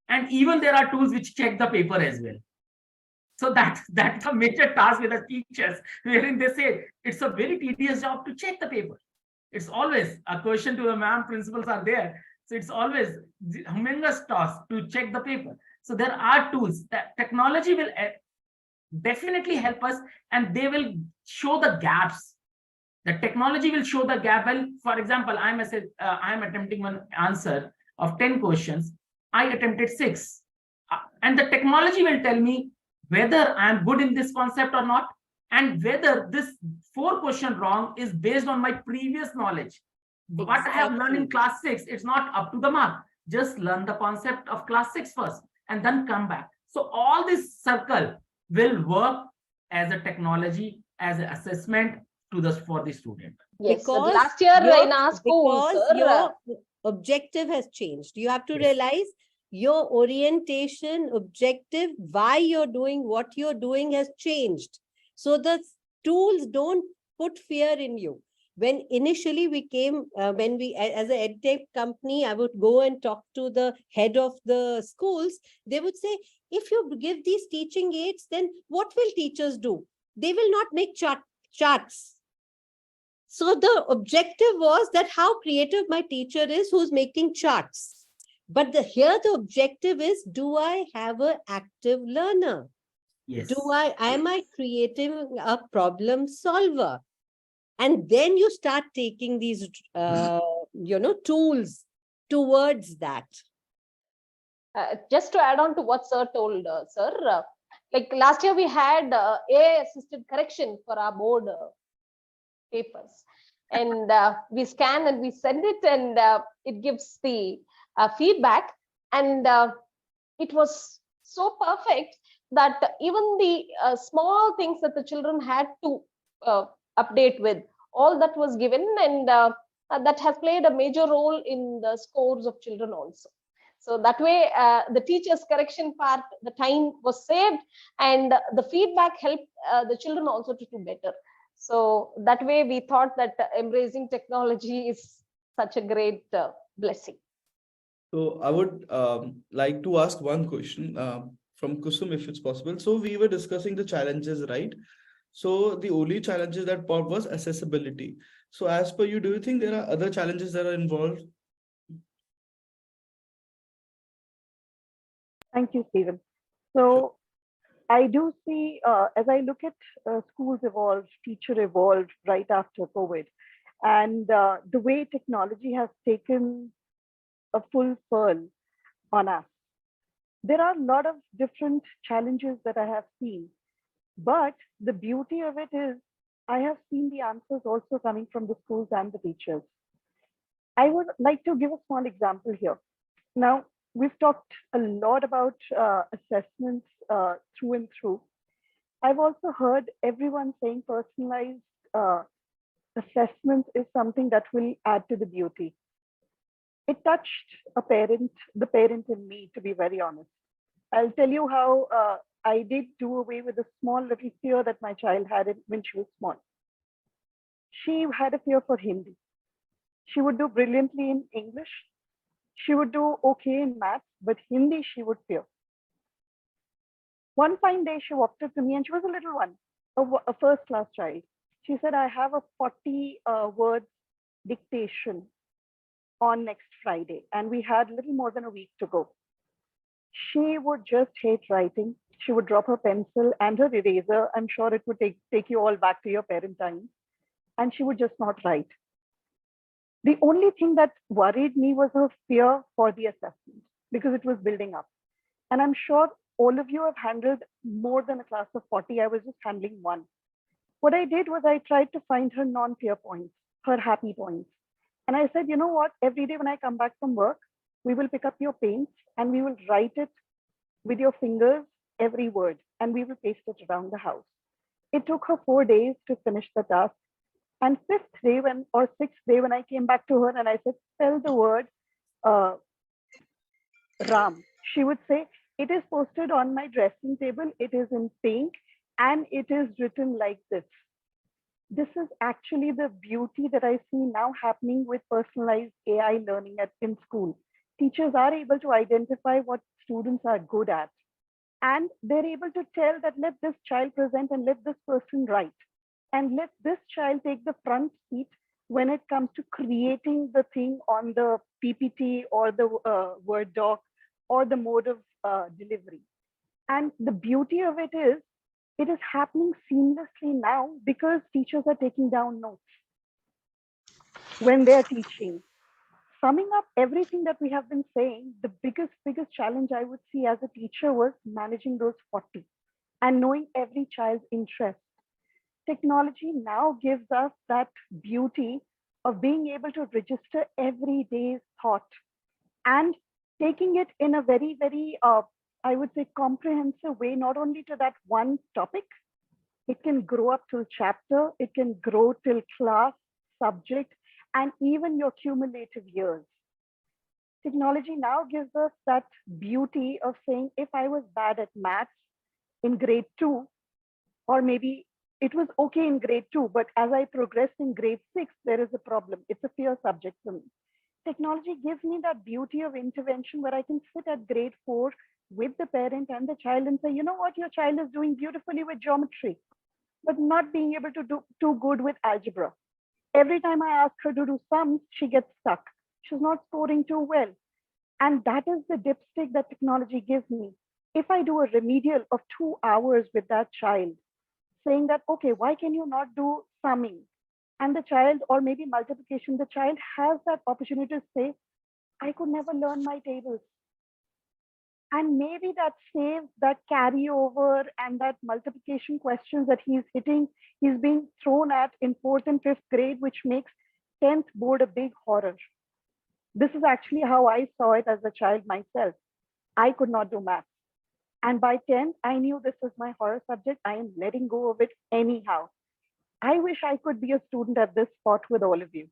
And even there are tools which check the paper as well. So that's the major task with the teachers, wherein they say it's a very tedious job to check the paper. It's always a question to the ma'am, principals are there. So it's always the humongous task to check the paper. So there are tools that technology will definitely help us, and they will show the gaps. The technology will show the gap. Well, for example, I'm attempting one answer of 10 questions. I attempted 6. And the technology will tell me whether I'm good in this concept or not, and whether this 4 question wrong is based on my previous knowledge. What I have learned in class 6, it's not up to the mark. Just learn the concept of class 6 first and then come back. So all this circle will work as a technology, as an assessment for the student. Yes, Because last year in our school, because sir, your objective has changed. You have to realize your orientation, objective, why you're doing what you're doing has changed. So the tools don't put fear in you. When initially we came, when we, as an edtech company, I would go and talk to the head of the schools. They would say, if you give these teaching aids, then what will teachers do? They will not make charts. So the objective was that how creative my teacher is who's making charts. But here the objective is, do I have an active learner? Yes. Am I creating a problem solver? And then you start taking these, tools towards that. Just to add on to what sir told, sir, like last year we had AI-assisted correction for our board papers, and we scan and we send it, and it gives the feedback, and it was so perfect that even the small things that the children had to update with, all that was given, and that has played a major role in the scores of children also. So that way, the teacher's correction part, the time was saved, and the feedback helped the children also to do better. So that way, we thought that embracing technology is such a great blessing. So I would like to ask one question from Kusum, if it's possible. So we were discussing the challenges, right? So the only challenges that popped was accessibility. So as per you, do you think there are other challenges that are involved? Thank you, Stephen. So I do see, as I look at schools evolved, teacher evolved right after COVID, and the way technology has taken a full furl on us. There are a lot of different challenges that I have seen, but the beauty of it is I have seen the answers also coming from the schools and the teachers. I would like to give a small example here. Now, we've talked a lot about assessments through and through. I've also heard everyone saying personalized assessment is something that will add to the beauty. It touched the parent in me, to be very honest. I'll tell you how I did do away with a small little fear that my child had when she was small. She had a fear for Hindi. She would do brilliantly in English. She would do okay in maths, but Hindi she would fear. One fine day, she walked up to me, and she was a little one, a first-class child. She said, I have a 40-word dictation on next Friday, and we had a little more than a week to go. She would just hate writing. She would drop her pencil and her eraser. I'm sure it would take you all back to your parent times. And she would just not write. The only thing that worried me was her fear for the assessment, because it was building up. And I'm sure all of you have handled more than a class of 40. I was just handling one. What I did was I tried to find her non-fear points, her happy points. And I said, you know what, every day when I come back from work, we will pick up your paints and we will write it with your fingers, every word, and we will paste it around the house. It took her 4 days to finish the task. And 6th day when I came back to her and I said, spell the word Ram, she would say, it is posted on my dressing table, it is in pink, and it is written like this. This is actually the beauty that I see now happening with personalized AI learning in school. Teachers are able to identify what students are good at, and they're able to tell that let this child present and let this person write, and let this child take the front seat when it comes to creating the thing on the PPT or the Word doc or the mode of delivery. And the beauty of it is happening seamlessly now because teachers are taking down notes when they're teaching. Summing up everything that we have been saying, the biggest challenge I would see as a teacher was managing those 40 and knowing every child's interest. Technology now gives us that beauty of being able to register every day's thought and taking it in a very, very, I would say, comprehensive way, not only to that one topic, it can grow up to chapter, it can grow till class, subject, and even your cumulative years. Technology now gives us that beauty of saying, if I was bad at maths in grade 2, or maybe it was okay in grade 2, but as I progressed in grade 6, there is a problem. It's a fear subject for me. Technology gives me that beauty of intervention where I can sit at grade 4 with the parent and the child and say, you know what, your child is doing beautifully with geometry, but not being able to do too good with algebra. Every time I ask her to do sums, she gets stuck. She's not scoring too well. And that is the dipstick that technology gives me. If I do a remedial of 2 hours with that child, saying that, okay, why can you not do summing? And the child, or maybe multiplication, the child has that opportunity to say, I could never learn my tables. And maybe that saves that carryover and that multiplication questions that he's being thrown at in 4th and 5th grade, which makes 10th board a big horror. This is actually how I saw it as a child myself. I could not do math. And by 10th, I knew this was my horror subject. I am letting go of it anyhow. I wish I could be a student at this spot with all of you.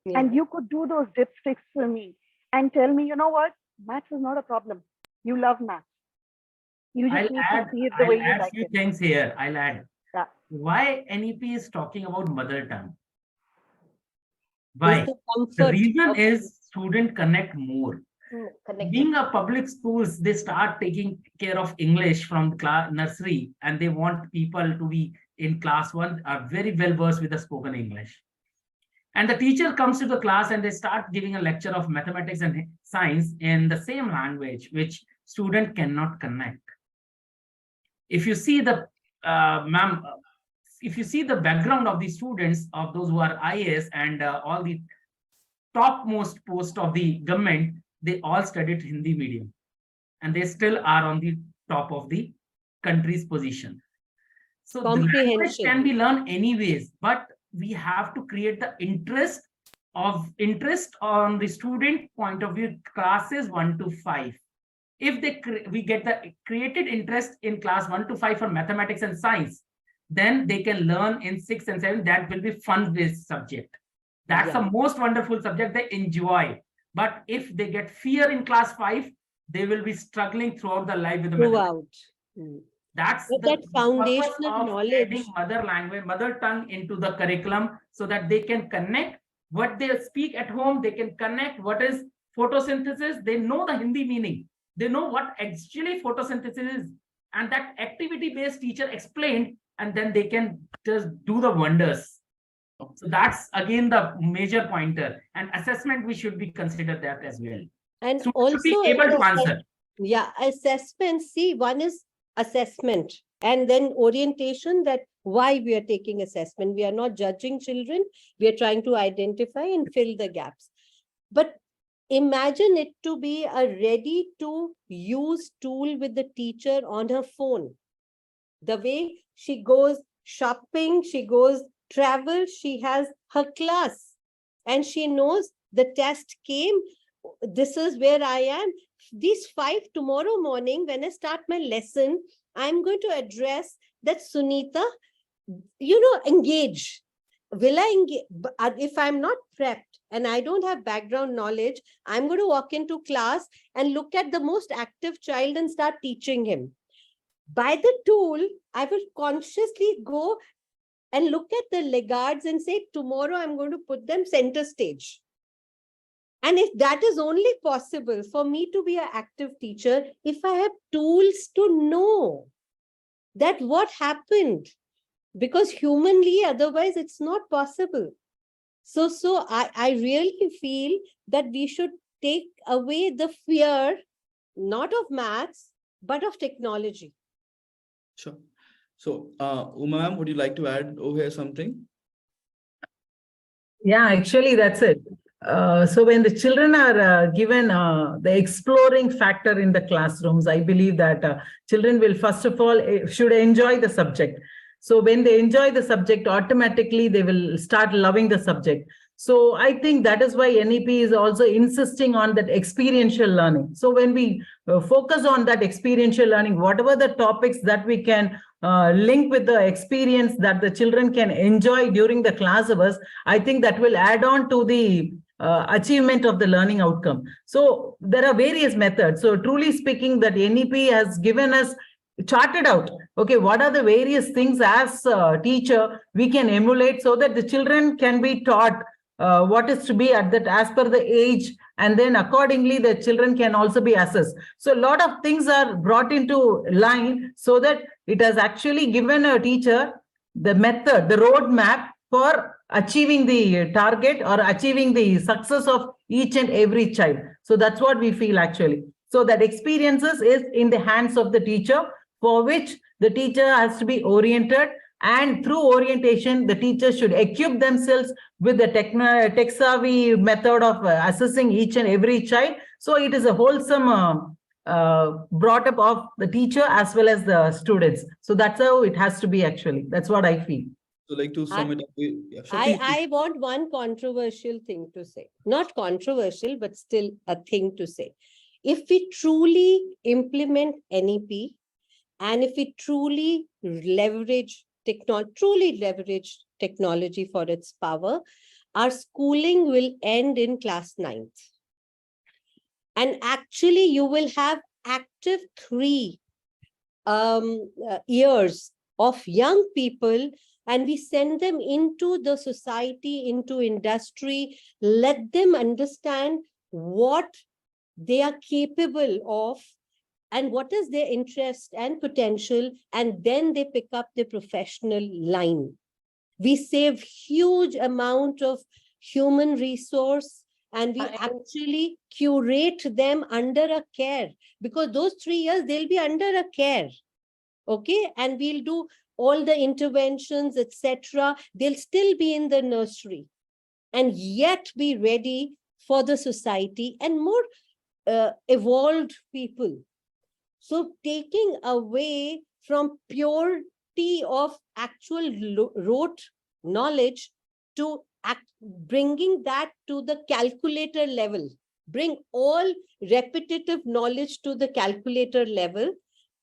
Yeah. And you could do those dipsticks for me and tell me, you know what, maths is not a problem. You love maths. You just need to see it the way you like it. I'll add few things here. I'll add. Yeah. Why NEP is talking about mother tongue? Why? The reason is student connect more. Being a public schools, they start taking care of English from nursery, and they want people to be in class 1 are very well versed with the spoken English. And the teacher comes to the class and they start giving a lecture of mathematics and science in the same language, which student cannot connect. If you see the if you see the background of the students, of those who are IAS and all the topmost post of the government, they all studied Hindi medium, and they still are on the top of the country's position. So the language can be learned anyways, but we have to create the interest on the student point of view, classes 1 to 5. If we get the created interest in class 1 to 5 for mathematics and science, then they can learn in 6 and 7. That will be fun-based subject. That's the most wonderful subject they enjoy. But if they get fear in class 5, they will be struggling throughout the life with the mathematics. That's the foundational knowledge. Adding mother language, mother tongue into the curriculum so that they can connect what they speak at home. They can connect what is photosynthesis. They know the Hindi meaning. They know what actually photosynthesis is. And that activity-based teacher explained, and then they can just do the wonders. So that's again the major pointer. And assessment, we should be considered that as well. And so also be able to answer. Yeah, assessment. See, one is assessment and then orientation, that why we are taking assessment. We are not judging children. We are trying to identify and fill the gaps. But imagine it to be a ready to use tool with the teacher on her phone. The way she goes shopping, she goes travel, she has her class and she knows the test came. This is where I am. These 5 tomorrow morning, when I start my lesson, I'm going to address that Sunita, engage. Will I engage? If I'm not prepped and I don't have background knowledge, I'm going to walk into class and look at the most active child and start teaching him. By the tool, I will consciously go and look at the laggards and say, tomorrow I'm going to put them center stage. And if that is only possible for me to be an active teacher, if I have tools to know that what happened, because humanly, otherwise it's not possible. So I really feel that we should take away the fear, not of maths, but of technology. Sure. So, Uma ma'am, would you like to add over here something? Yeah, actually, that's it. So when the children are given the exploring factor in the classrooms, I believe that children will, first of all, should enjoy the subject. So when they enjoy the subject, automatically they will start loving the subject. So I think that is why NEP is also insisting on that experiential learning. So when we focus on that experiential learning, whatever the topics that we can link with the experience that the children can enjoy during the class hours, I think that will add on to the achievement of the learning outcome. So there are various methods. So truly speaking, that NEP has given us, charted out, okay, what are the various things as a teacher we can emulate so that the children can be taught what is to be at that as per the age, and then accordingly the children can also be assessed. So a lot of things are brought into line so that it has actually given a teacher the method, the roadmap for achieving the target or achieving the success of each and every child. So that's what we feel actually. So that experiences is in the hands of the teacher, for which the teacher has to be oriented, and through orientation, the teachers should equip themselves with the tech-savvy method of assessing each and every child. So it is a wholesome brought up of the teacher as well as the students. So that's how it has to be actually. That's what I feel. So like to sum it up, yeah, sure, please. I want one controversial thing to say. Not controversial, but still a thing to say. If we truly implement NEP, and if we truly leverage technology for its power, our schooling will end in class 9th. And actually, you will have active 3 years of young people, and we send them into the society, into industry, let them understand what they are capable of and what is their interest and potential, and then they pick up the professional line. We save huge amount of human resource, and we actually curate them under a care, because those 3 years they'll be under a care. Okay, and we'll do all the interventions, etc. They'll still be in the nursery and yet be ready for the society and more evolved people. So taking away from purity of actual rote knowledge to bringing that to the calculator level, bring all repetitive knowledge to the calculator level,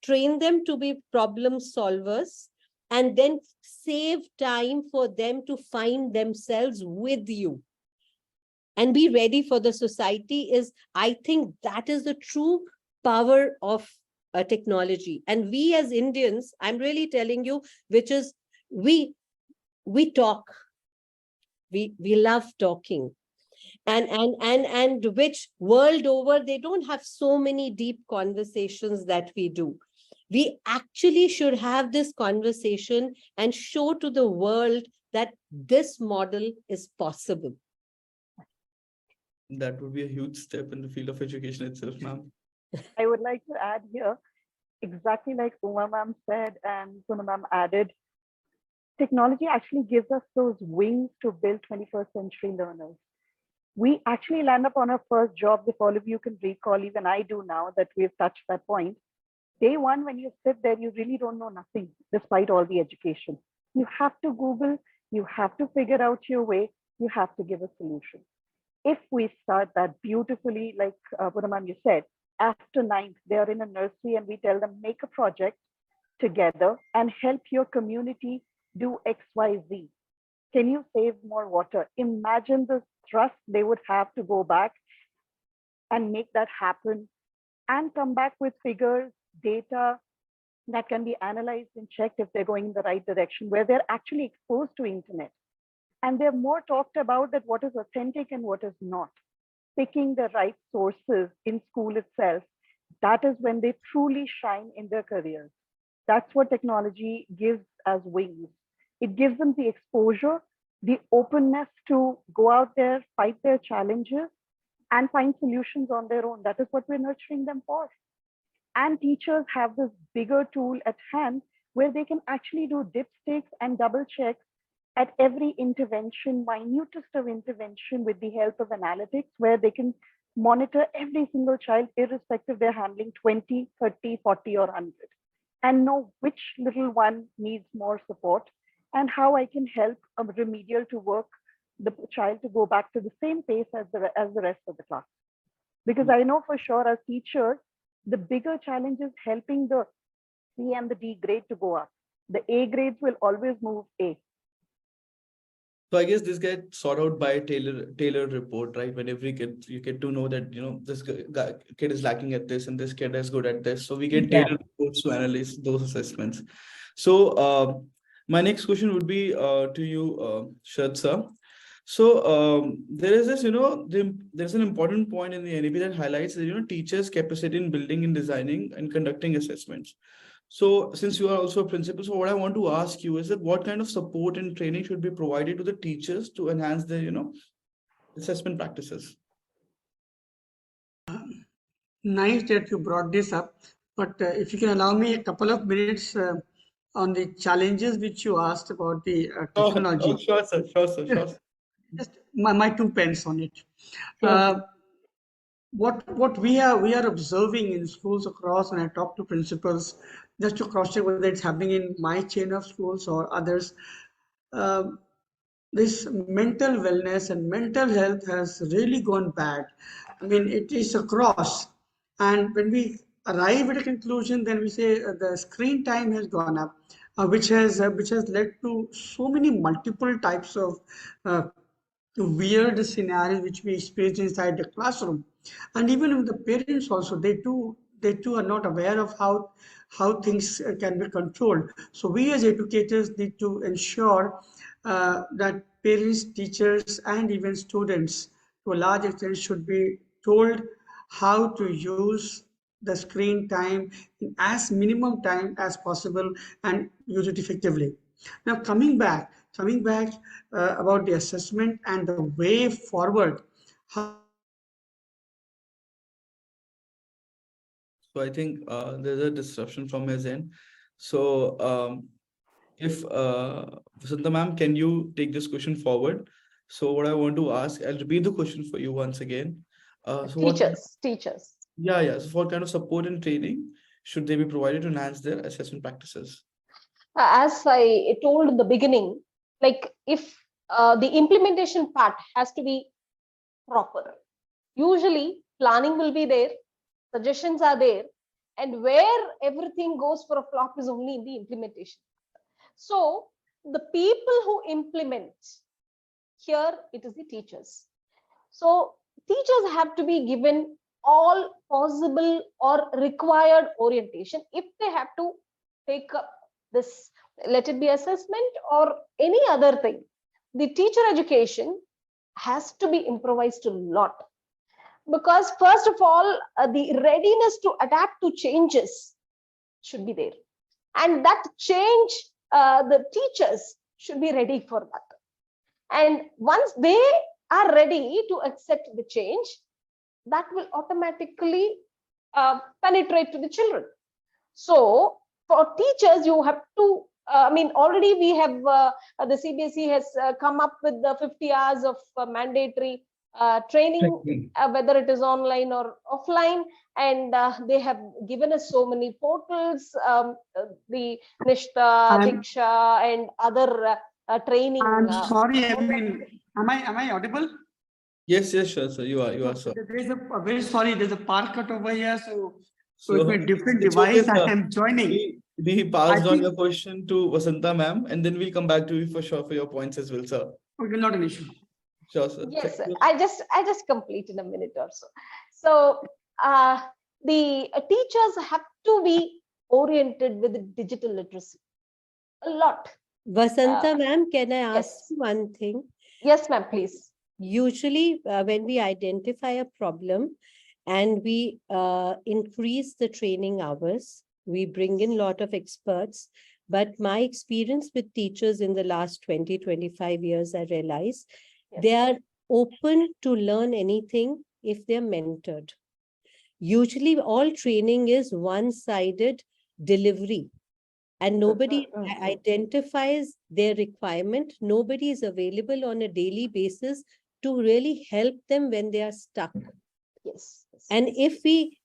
train them to be problem solvers, and then save time for them to find themselves with you and be ready for the society. Is, I think that is the true power of technology. And we as Indians, I'm really telling you, which is we talk, we love talking, and which world over they don't have so many deep conversations that we do. We actually should have this conversation and show to the world that this model is possible. That would be a huge step in the field of education itself, ma'am. I would like to add here, exactly like Uma ma'am said and Poonam ma'am added, technology actually gives us those wings to build 21st century learners. We actually land up on our first jobs, if all of you can recall, even I do now that we've touched that point. Day one, when you sit there, you really don't know nothing, despite all the education. You have to Google, you have to figure out your way, you have to give a solution. If we start that beautifully, like Poonam ma'am, you said, after 9th, they're in a nursery and we tell them, make a project together and help your community do X, Y, Z. Can you save more water? Imagine the thrust they would have to go back and make that happen and come back with figures, data, that can be analyzed and checked if they're going in the right direction, where they're actually exposed to internet. And they're more talked about that what is authentic and what is not. Picking the right sources in school itself, that is when they truly shine in their careers. That's what technology gives as wings. It gives them the exposure, the openness to go out there, fight their challenges, and find solutions on their own. That is what we're nurturing them for. And teachers have this bigger tool at hand where they can actually do dipsticks and double checks at every intervention, minutest of intervention, with the help of analytics, where they can monitor every single child, irrespective they're handling 20, 30, 40, or 100, and know which little one needs more support and how I can help a remedial to work the child to go back to the same pace as the rest of the class. Because I know for sure as teachers, the bigger challenge is helping the C and the D grade to go up. The A grades will always move A. So I guess this gets sorted out by tailored report, right? When every kid, you get to know that, this kid is lacking at this and this kid is good at this. So we get tailored reports to analyze those assessments. So my next question would be to you, Sharat sir. So there is this, there's an important point in the NEP that highlights that, teachers' capacity in building and designing and conducting assessments. So since you are also a principal, so what I want to ask you is that what kind of support and training should be provided to the teachers to enhance their, assessment practices? Nice that you brought this up, but if you can allow me a couple of minutes on the challenges which you asked about the technology. Sure, sir. Just my 2 pence on it. Sure. What we are observing in schools across, when I talk to principals, just to cross check whether it's happening in my chain of schools or others, this mental wellness and mental health has really gone bad. I mean, it is across. And when we arrive at a conclusion, then we say the screen time has gone up, which has led to so many multiple types of weird scenarios which we experience inside the classroom. And even with the parents also, they too are not aware of how things can be controlled. So we as educators need to ensure that parents, teachers, and even students to a large extent should be told how to use the screen time in as minimum time as possible and use it effectively. Now coming back about the assessment and the way forward. So I think there's a disruption from his end. So if Vasantha ma'am, can you take this question forward? So what I want to ask, I'll repeat the question for you once again. Teachers. Yeah. So what kind of support and training should they be provided to enhance their assessment practices? As I told in the beginning, like if the implementation part has to be proper. Usually planning will be there, suggestions are there, and where everything goes for a flop is only in the implementation. So the people who implement, here it is the teachers. So teachers have to be given all possible or required orientation if they have to take up this, let it be assessment or any other thing. The teacher education has to be improvised a lot, because first of all, the readiness to adapt to changes should be there, and that change, the teachers should be ready for that. And once they are ready to accept the change, that will automatically penetrate to the children. So for teachers, you have to, already we have, the CBSE has come up with the 50 hours of mandatory training, whether it is online or offline, and they have given us so many portals, the Nishta, Diksha, and other training. I'm sorry, am I audible? Yes, sure, sir. You are, sir. There's very sorry, there's a power cut over here, so it's a different device. Okay, I am joining. We passed on your question to Vasantha ma'am, and then we'll come back to you for sure for your points as well, sir. Okay, not an issue. Sure, sir. Yes, sir. I just complete in a minute or so. So the teachers have to be oriented with digital literacy. A lot. Vasantha ma'am, can I ask Yes. you one thing? Yes, ma'am, please. Usually, when we identify a problem and we increase the training hours, we bring in a lot of experts. But my experience with teachers in the last 20, 25 years, I realize they are open to learn anything if they're mentored. Usually, all training is one-sided delivery. And nobody identifies their requirement. Nobody is available on a daily basis to really help them when they are stuck. Yes. And if we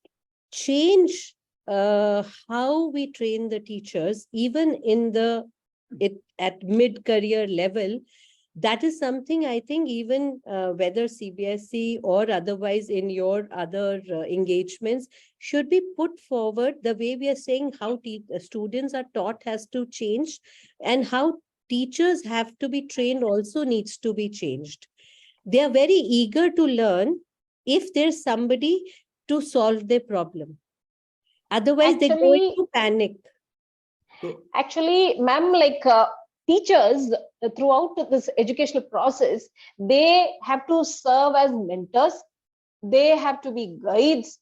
change how we train the teachers, even in at mid-career level, that is something I think even whether CBSE or otherwise in your other engagements should be put forward. The way we are saying how students are taught has to change, and how teachers have to be trained also needs to be changed. They are very eager to learn if there's somebody to solve their problem. Otherwise, they go into panic. Actually, ma'am, like teachers throughout this educational process, they have to serve as mentors. They have to be guides.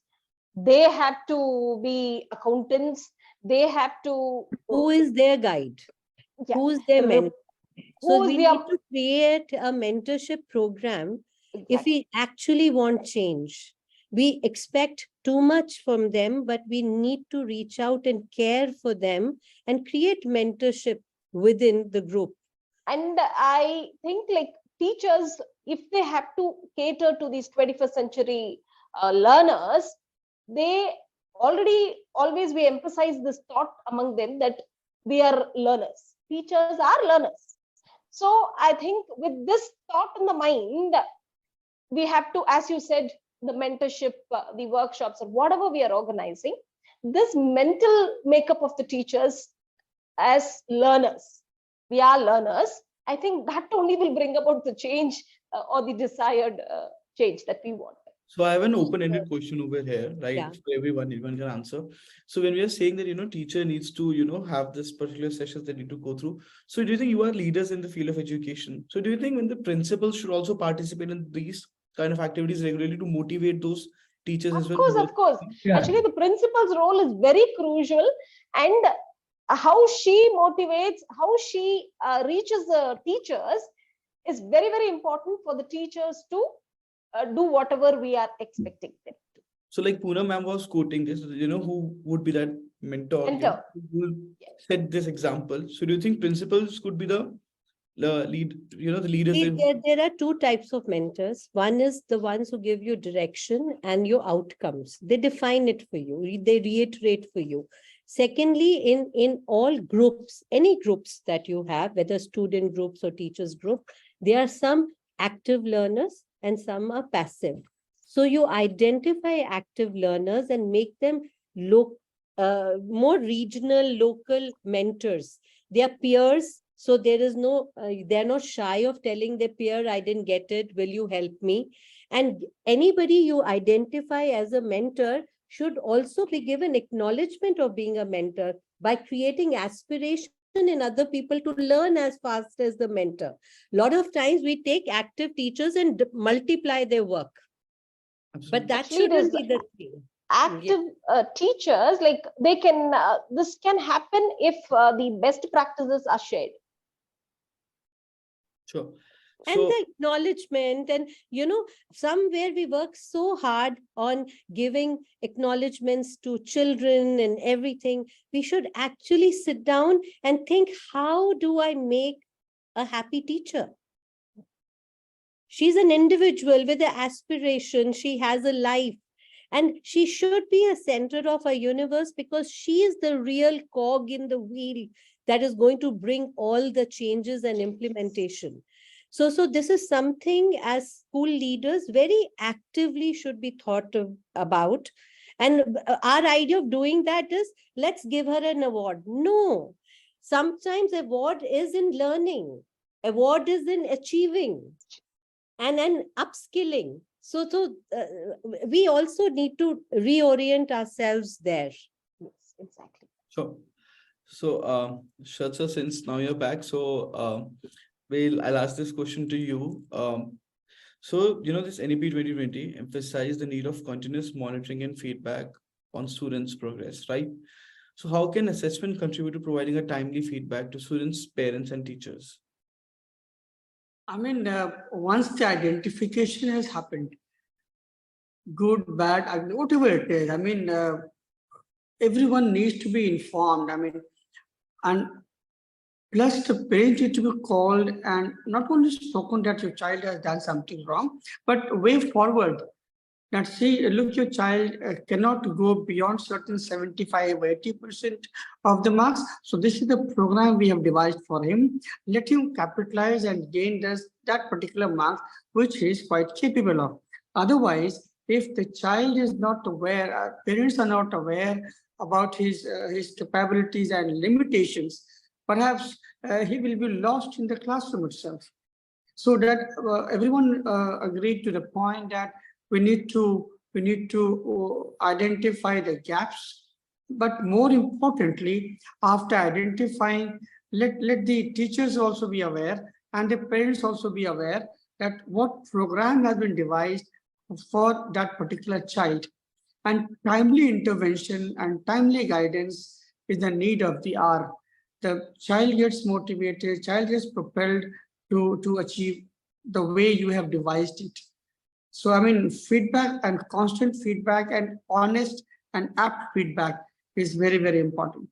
They have to be accountants. They have to. Who is their guide? Yeah. Who's their mentor? So Who's we need to create a mentorship program. Exactly. If we actually want change. We expect too much from them, but we need to reach out and care for them and create mentorship within the group. And I think like teachers, if they have to cater to these 21st century learners, they always we emphasize this thought among them that we are learners. Teachers are learners. So I think with this thought in the mind, we have to, as you said, the mentorship, the workshops, or whatever we are organizing, this mental makeup of the teachers as learners. We are learners. I think that only will bring about the change or the desired change that we want. So I have an open-ended question over here, right? Yeah. For everyone can answer. So when we are saying that, teacher needs to, have this particular sessions they need to go through. So do you think you are leaders in the field of education? So do you think when the principals should also participate in these kind of activities regularly to motivate those teachers as well? Of course. Yeah. Actually, the principal's role is very crucial, and how she motivates, how she reaches the teachers is very, very important for the teachers to do whatever we are expecting them to. So like Poonam ma'am was quoting this, who would be that mentor, who will set this example. So do you think principals could be the lead, the leaders? There are two types of mentors. One is the ones who give you direction and your outcomes. They define it for you. They reiterate for you. Secondly, in all groups, any groups that you have, whether student groups or teachers group, there are some active learners and some are passive. So you identify active learners and make them look more regional, local mentors. They are peers. So there is no, they're not shy of telling their peer, I didn't get it, will you help me? And anybody you identify as a mentor should also be given acknowledgement of being a mentor by creating aspiration in other people to learn as fast as the mentor. A lot of times we take active teachers and multiply their work. Absolutely. But that Actually, shouldn't be the thing. Active teachers, like they can, this can happen if the best practices are shared. Sure. And the acknowledgement, and somewhere we work so hard on giving acknowledgements to children and everything. We should actually sit down and think, how do I make a happy teacher? She's an individual with an aspiration. She has a life. And she should be a center of our universe because she is the real cog in the wheel that is going to bring all the changes and implementation. So this is something as school leaders very actively should be thought about. And our idea of doing that is, let's give her an award. No, sometimes award is in learning. Award is in achieving and upskilling. So we also need to reorient ourselves there. Yes, exactly. Sure. So, Sharat, since now you're back, so I'll ask this question to you. So, this NEP 2020 emphasized the need of continuous monitoring and feedback on students' progress, right? So, how can assessment contribute to providing a timely feedback to students, parents, and teachers? I mean, once the identification has happened, good, bad, whatever it is, I mean, everyone needs to be informed. I mean, and plus the parent need to be called and not only spoken that your child has done something wrong, but way forward. That see, look, your child cannot go beyond certain 75 or 80% of the marks. So this is the program we have devised for him. Let him capitalize and gain that particular mark, which he is quite capable of. Otherwise, if the child is not aware, parents are not aware about his capabilities and limitations, perhaps he will be lost in the classroom itself. So that everyone agreed to the point that we need to identify the gaps, but more importantly, after identifying, let the teachers also be aware and the parents also be aware that what program has been devised for that particular child, and timely intervention and timely guidance is the need of the hour. The child gets motivated, child gets propelled to achieve the way you have devised it. So, I mean, feedback and constant feedback and honest and apt feedback is very, very important.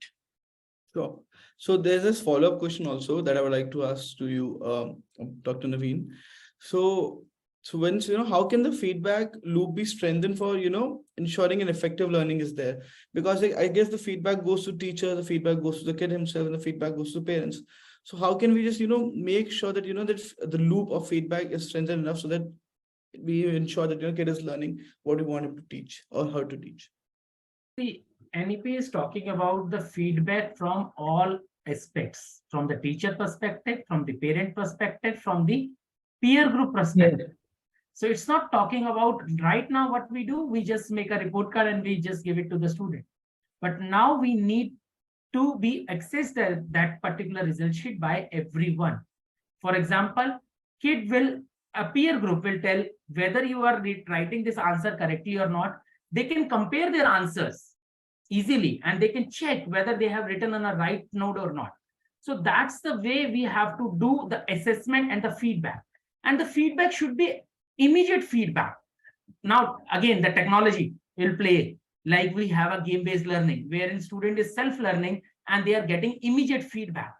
Sure. So there's this follow-up question also that I would like to ask to you, Dr. Naveen. So when, how can the feedback loop be strengthened for, ensuring an effective learning is there? Because I guess the feedback goes to teacher, the feedback goes to the kid himself, and the feedback goes to parents. So how can we just, make sure that, that the loop of feedback is strengthened enough so that we ensure that kid is learning what we want him to teach or her to teach? The NEP is talking about the feedback from all aspects, from the teacher perspective, from the parent perspective, from the peer group perspective. So it's not talking about right now what we do, we just make a report card and we just give it to the student. But now we need to be accessed that particular result sheet by everyone. For example, a peer group will tell whether you are writing this answer correctly or not. They can compare their answers easily and they can check whether they have written on a right note or not. So that's the way we have to do the assessment and the feedback. And the feedback should be immediate feedback. Now, again, the technology will play, like we have a game-based learning, wherein student is self-learning and they are getting immediate feedback.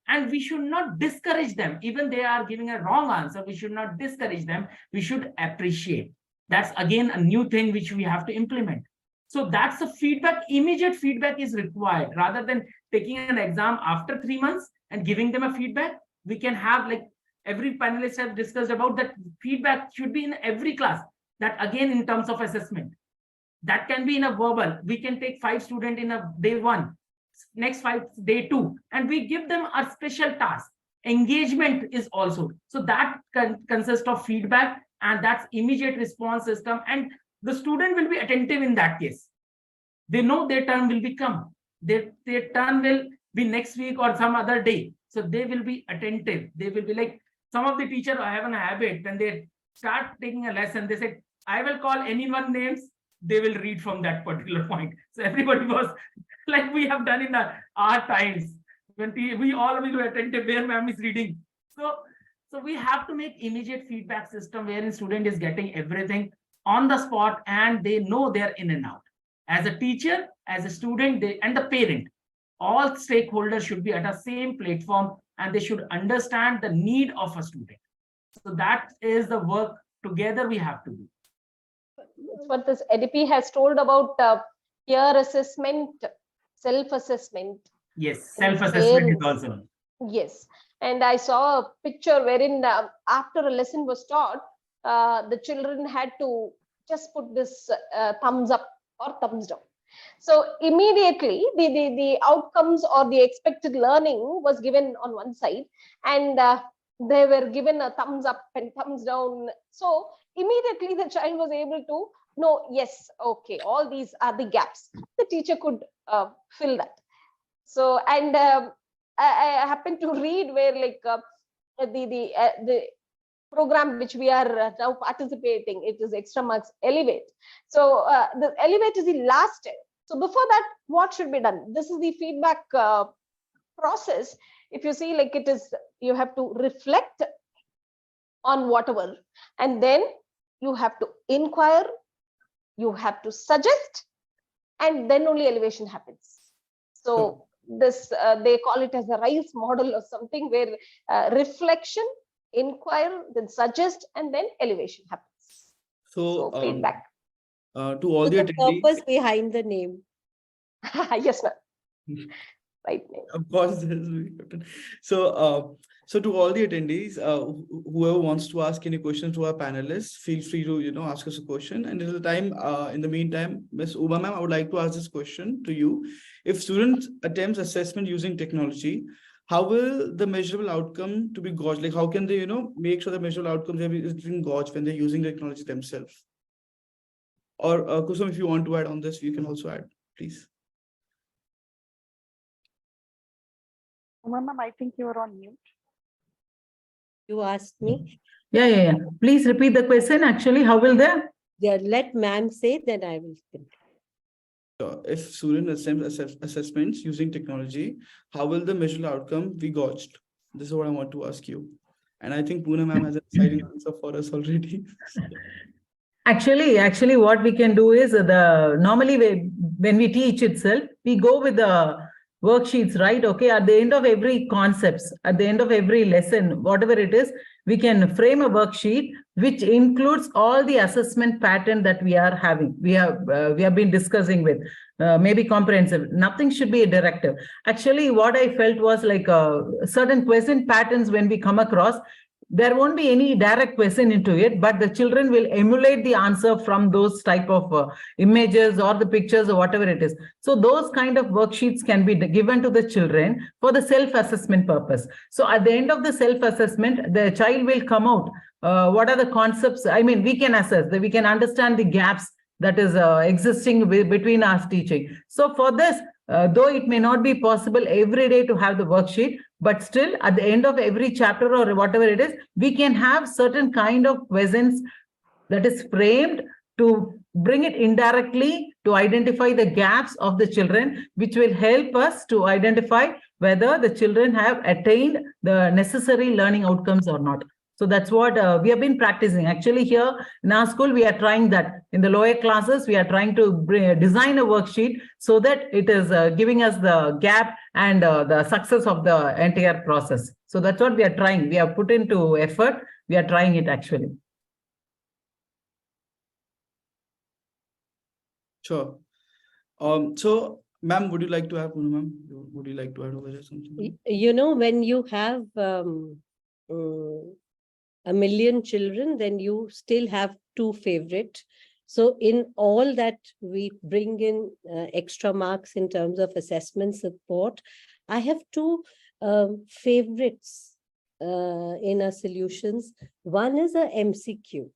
And we should not discourage them. Even they are giving a wrong answer, we should not discourage them. We should appreciate. That's again a new thing which we have to implement. So that's the feedback. Immediate feedback is required rather than taking an exam after 3 months and giving them a feedback. We can have, like every panelist has discussed about, that feedback should be in every class. That again in terms of assessment. That can be in a verbal. We can take 5 students in a day 1. Next 5 day 2, and we give them a special task. Engagement is also, so that consists of feedback, and that's immediate response system, and the student will be attentive in that case. They know their turn will be come, their turn will be next week or some other day, so they will be attentive. They will be like, some of the teachers have a habit, when they start taking a lesson, they say, I will call anyone names, they will read from that particular point. So everybody was like we have done in our times when we all will be attentive where ma'am is reading. So we have to make immediate feedback system wherein student is getting everything on the spot and they know they're in and out. As a teacher, as a student, and the parent, all stakeholders should be at the same platform and they should understand the need of a student. So that is the work together we have to do. It's what this NEP has told about peer assessment, self-assessment. Yes, self-assessment is also. Yes, and I saw a picture wherein after a lesson was taught, the children had to just put this thumbs up or thumbs down. So immediately the outcomes or the expected learning was given on one side, and they were given a thumbs up and thumbs down. So immediately the child was able to know, yes, okay, all these are the gaps. The teacher could fill that. So, and I happened to read where like the program which we are now participating, it is Extramarks Elevate. So the Elevate is the last step. So before that, what should be done? This is the feedback process. If you see, like, it is, you have to reflect on whatever, and then you have to inquire, you have to suggest, and then only elevation happens. So this they call it as a RISE model or something, where reflection, inquire, then suggest, and then elevation happens. So, So feedback. to all So the the attendees, purpose behind the name. Yes, ma'am. Right name. of course, this is very important. So, so to all the attendees, whoever wants to ask any questions to our panelists, feel free to ask us a question. And in the meantime, Ms. Uba ma'am, I would like to ask this question to you. If students attempts assessment using technology, how will the measurable outcome to be gauged? Like, how can they make sure the measurable outcomes are being gauged when they're using technology themselves? Or Kusum, if you want to add on this, you can also add, please. Ma'am, I think you are on mute. You asked me. Yeah. Please repeat the question. Actually, how will they? Yeah, let ma'am say, then I will think. If student assessments using technology, how will the measurable outcome be gauged? This is what I want to ask you. And I think Poonam ma'am has an exciting answer for us already. Actually, what we can do is normally when we teach itself, we go with the worksheets, right? Okay, at the end of every concepts, at the end of every lesson, whatever it is, we can frame a worksheet which includes all the assessment pattern that we are having. We have been discussing with maybe comprehensive. Nothing should be a directive. Actually, what I felt was like certain question patterns when we come across. There won't be any direct question into it, but the children will emulate the answer from those type of images or the pictures or whatever it is. So those kind of worksheets can be given to the children for the self-assessment purpose. So at the end of the self-assessment, the child will come out. What are the concepts? I mean, we can assess, we can understand the gaps that is existing between us teaching. So for this, though it may not be possible every day to have the worksheet, but still at the end of every chapter or whatever it is, we can have certain kind of questions that is framed to bring it indirectly to identify the gaps of the children, which will help us to identify whether the children have attained the necessary learning outcomes or not. So that's what we have been practicing. Actually, here in our school, we are trying that. In the lower classes, we are trying to design a worksheet so that it is giving us the gap and the success of the entire process. So that's what we are trying. We have put into effort. We are trying it actually. Sure. So, ma'am, would you like to add, ma'am? Would you like to add over there something? When you have a million children, then you still have two favorite. So in all that we bring in extra marks in terms of assessment support, I have two favorites in our solutions. One is a MCQ.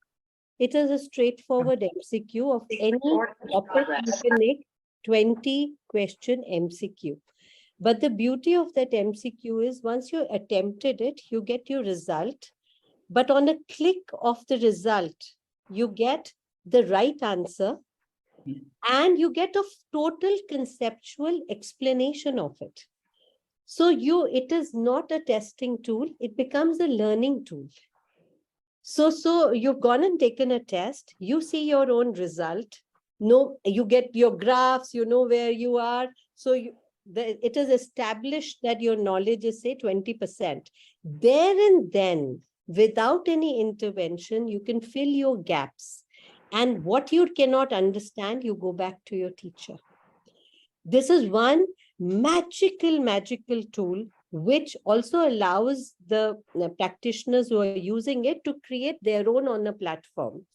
It is a straightforward MCQ of any topic. You can make 20 question MCQ. But the beauty of that MCQ is once you attempted it, you get your result. But on a click of the result, you get the right answer and you get a total conceptual explanation of it. So it is not a testing tool, it becomes a learning tool. So you've gone and taken a test, you see your own result, you get your graphs, you know where you are. So it is established that your knowledge is, say, 20%. There and then, without any intervention, you can fill your gaps. And what you cannot understand, you go back to your teacher. This is one magical tool, which also allows the practitioners who are using it to create their own on a platform.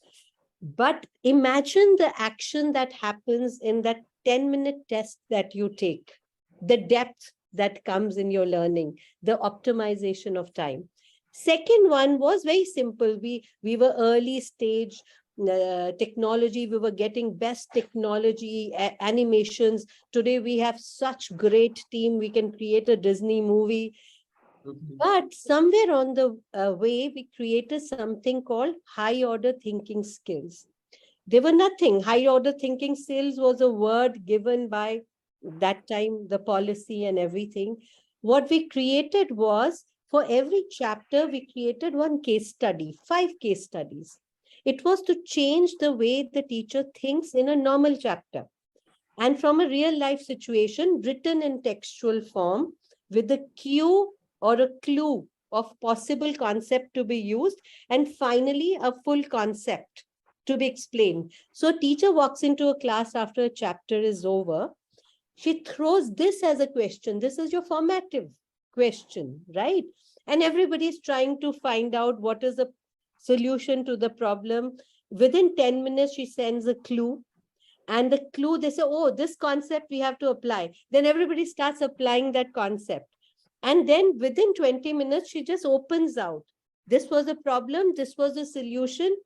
But imagine the action that happens in that 10-minute test that you take, the depth that comes in your learning, the optimization of time. Second one was very simple. We were early stage technology. We were getting best technology animations. Today we have such great team. We can create a Disney movie. But somewhere on the way, we created something called high order thinking skills. They were nothing. High order thinking skills was a word given by that time, the policy and everything. What we created was, for every chapter, we created one case study, 5 case studies. It was to change the way the teacher thinks in a normal chapter. And from a real life situation, written in textual form, with a cue or a clue of possible concept to be used, and finally a full concept to be explained. So a teacher walks into a class after a chapter is over. She throws this as a question. This is your formative question, right? And everybody is trying to find out what is the solution to the problem. Within 10 minutes, she sends a clue. And the clue, they say, oh, this concept we have to apply. Then everybody starts applying that concept. And then within 20 minutes, she just opens out. This was a problem. This was a solution.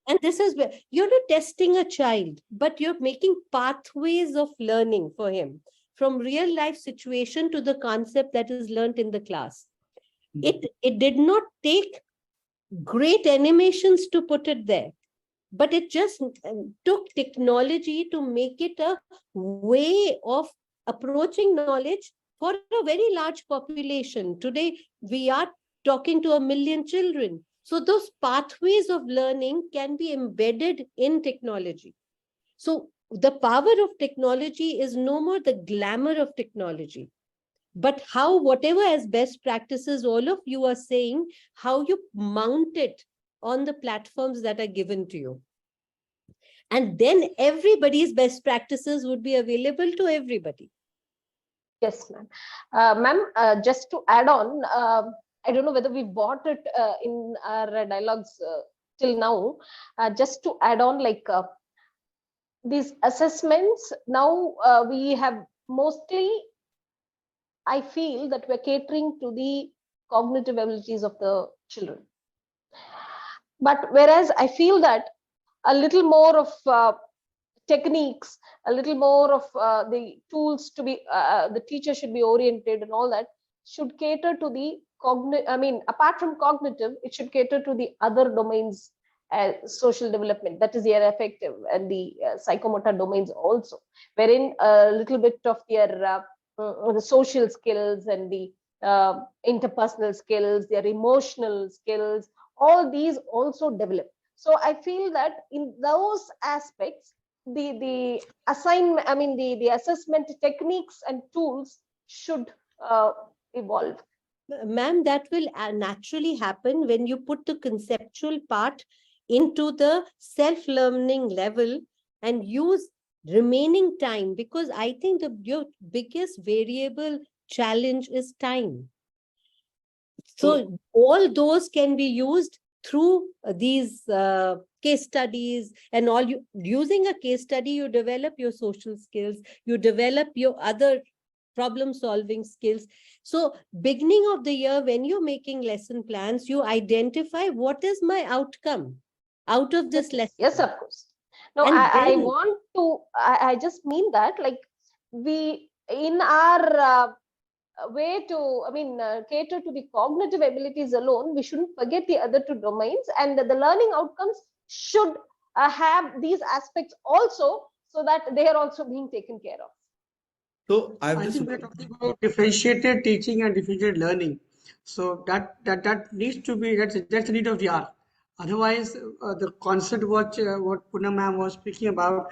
And this is where you're not testing a child, but you're making pathways of learning for him from real life situation to the concept that is learned in the class. It did not take great animations to put it there, but it just took technology to make it a way of approaching knowledge for a very large population. Today, we are talking to 1 million children. So those pathways of learning can be embedded in technology. So the power of technology is no more the glamour of technology, but how, whatever as best practices, all of you are saying, how you mount it on the platforms that are given to you. And then everybody's best practices would be available to everybody. Yes, ma'am. Ma'am, just to add on, I don't know whether we bought it in our dialogues till now. Just to add on, like these assessments, now we have mostly, I feel that we're catering to the cognitive abilities of the children. But whereas I feel that a little more of techniques, a little more of the tools to be, the teacher should be oriented and all that, should cater to the cognitive, I mean, apart from cognitive, it should cater to the other domains, social development, that is the affective and the psychomotor domains also, wherein a little bit of their the social skills and the interpersonal skills, their emotional skills, all these also develop. So I feel that in those aspects, the assignment, I mean, the assessment techniques and tools should evolve. Ma'am, that will naturally happen when you put the conceptual part into the self-learning level and use remaining time, because I think your biggest variable challenge is time. So all those can be used through these case studies and all. You using a case study, you develop your social skills, you develop your other problem solving skills. So beginning of the year, when you're making lesson plans, you identify what is my outcome out of this lesson. Yes, of course. No, I want to, I just mean that, like, we, in our way to, I mean, cater to the cognitive abilities alone, we shouldn't forget the other 2 domains, and the learning outcomes should have these aspects also, so that they are also being taken care of. So I think we're talking about differentiated teaching and differentiated learning. So that needs to be, that's the need of the hour. Otherwise, the concept what Poonam ma'am was speaking about,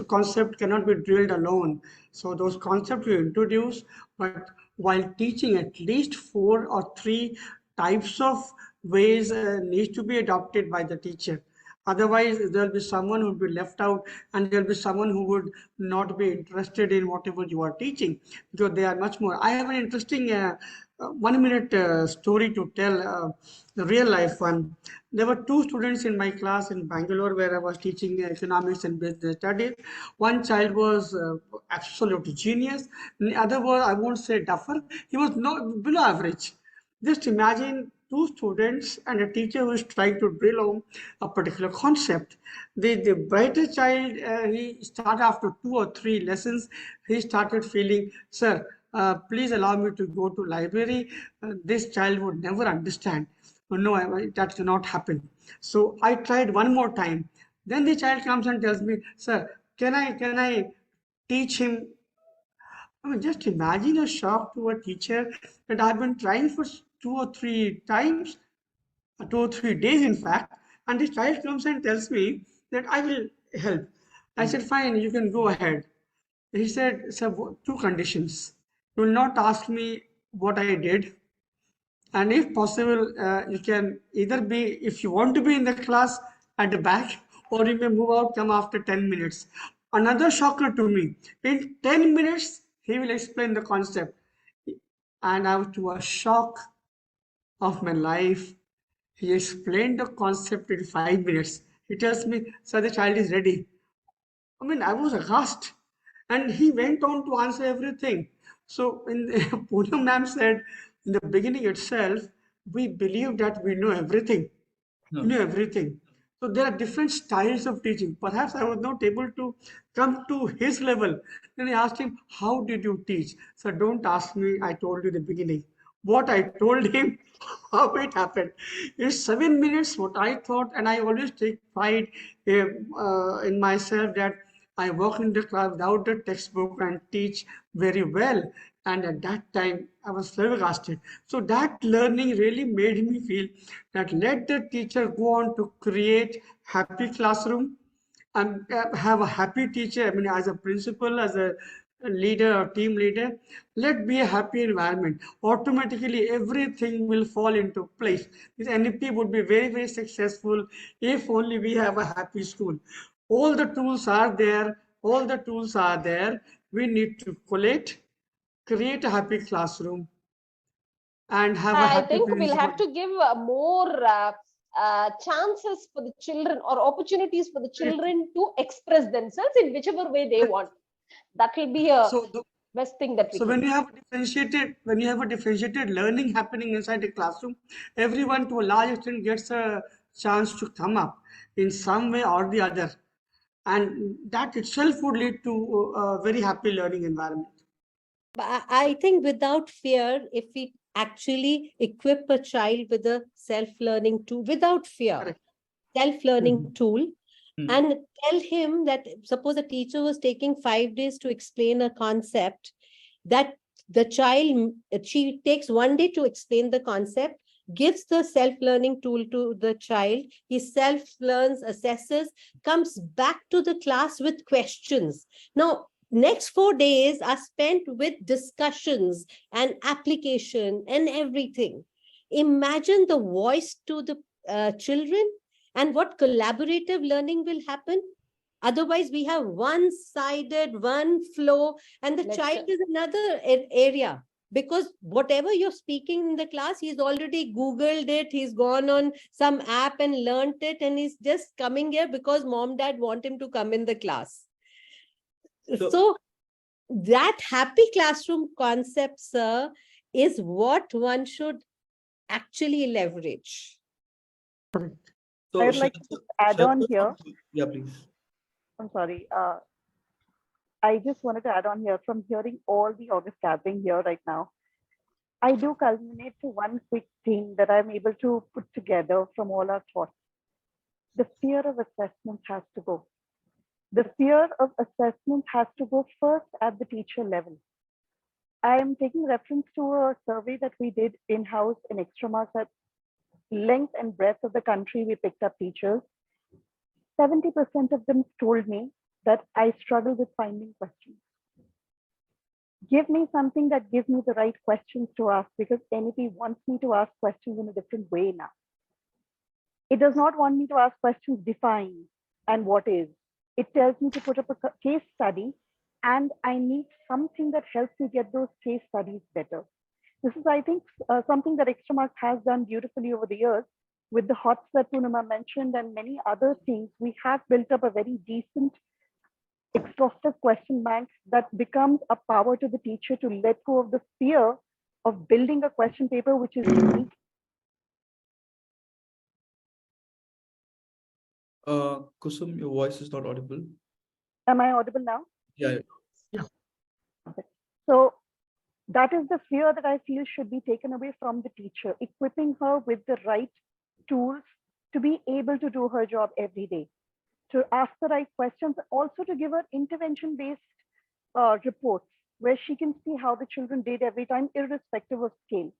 concept cannot be drilled alone. So those concepts we introduce, but while teaching, at least 4 or 3 types of ways needs to be adopted by the teacher. Otherwise, there'll be someone who will be left out, and there'll be someone who would not be interested in whatever you are teaching, because they are much more. I have an interesting 1-minute story to tell, the real life one. There were 2 students in my class in Bangalore where I was teaching economics and business studies. One child was absolute genius. The other was, I won't say duffer. He was not below average. Just imagine two students and a teacher who is trying to drill home a particular concept. The brighter child, he started after 2 or 3 lessons, he started feeling, sir, please allow me to go to library. This child would never understand. No, that cannot happen. So I tried one more time. Then the child comes and tells me, sir, can I teach him? I mean, just imagine a shock to a teacher that I've been trying for 2 or 3 times, 2 or 3 days, in fact, and this child comes and tells me that I will help. I said, fine, you can go ahead. He said, sir, 2 conditions. You will not ask me what I did, and if possible, you can either be, if you want to be in the class at the back, or you may move out, come after 10 minutes. Another shocker to me, in 10 minutes, he will explain the concept. And I was to a shock of my life. He explained the concept in 5 minutes. He tells me, sir, the child is ready. I mean, I was aghast. And he went on to answer everything. So, in Poonam ma'am said, in the beginning itself, we believe that we know everything. We know everything. So, there are different styles of teaching. Perhaps I was not able to come to his level. Then I asked him, how did you teach? So, don't ask me, I told you in the beginning. What I told him, how it happened. In 7 minutes, what I thought, and I always take pride in myself that I walk in the class without the textbook and teach very well. And at that time, I was flabbergasted. So that learning really made me feel that let the teacher go on to create happy classroom and have a happy teacher. I mean, as a principal, as a leader or team leader, let be a happy environment. Automatically, everything will fall into place. This NEP would be very, very successful if only we have a happy school. All the tools are there. All the tools are there. We need to collate, create a happy classroom, and have a I happy think we'll principal. have to give more chances for the children or opportunities for the children to express themselves in whichever way they want. That will be a So the best thing that we So can. when you have a differentiated learning happening inside the classroom, everyone to a large extent gets a chance to come up in some way or the other, and that itself would lead to a very happy learning environment. But I think without fear, if we actually equip a child with a self-learning tool, without fear, Correct. self-learning tool, Hmm. and tell him that suppose a teacher was taking 5 days to explain a concept, that the child, she takes 1 day to explain the concept, gives the self-learning tool to the child, he self-learns, assesses, comes back to the class with questions. Now, next 4 days are spent with discussions and application and everything. Imagine the voice to the children and what collaborative learning will happen. Otherwise, we have one-sided, one flow, and the child is another area. Because whatever you're speaking in the class, he's already Googled it, he's gone on some app and learned it, and he's just coming here because mom, dad want him to come in the class. So that happy classroom concept, sir, is what one should actually leverage. So, I would like to add on here. Yeah, please. I'm sorry. I just wanted to add on here, from hearing all the August gathering here right now, I do culminate to one quick thing that I'm able to put together from all our thoughts. The fear of assessment has to go. The fear of assessment has to go first at the teacher level. I am taking reference to a survey that we did in-house in Extramarks at length and breadth of the country. We picked up teachers. 70% of them told me that I struggle with finding questions. Give me something that gives me the right questions to ask, because NEP wants me to ask questions in a different way now. It does not want me to ask questions, define and what is. It tells me to put up a case study, and I need something that helps me get those case studies better. This is, I think, something that Extramarks has done beautifully over the years. With the HOTS that Poonam mentioned and many other things, we have built up a very decent, exhaustive question bank that becomes a power to the teacher to let go of the fear of building a question paper which is unique Kusum, your voice is not audible. Am I audible now? Yeah. So that is the fear that I feel should be taken away from the teacher, equipping her with the right tools to be able to do her job every day, to ask the right questions, also to give her intervention-based reports where she can see how the children did every time, irrespective of scale.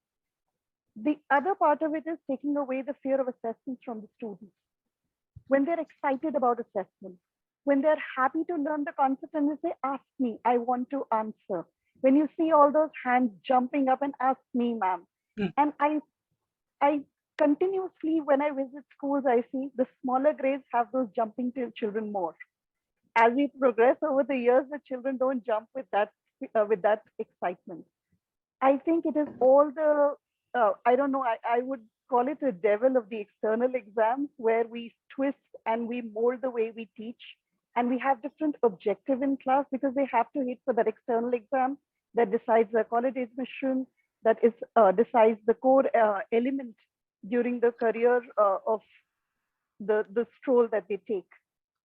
The other part of it is taking away the fear of assessments from the students. When they're excited about assessment, when they're happy to learn the concept and they say, ask me, I want to answer. When you see all those hands jumping up and ask me, ma'am. And I continuously, when I visit schools, I see the smaller grades have those jumping children more. As we progress over the years, the children don't jump with that excitement. I think it is all the, I don't know, I would call it a devil of the external exams, where we twist and we mold the way we teach. And we have different objective in class because they have to hit for that external exam that decides the college admission, that is decides the core element during the career of the stroll that they take.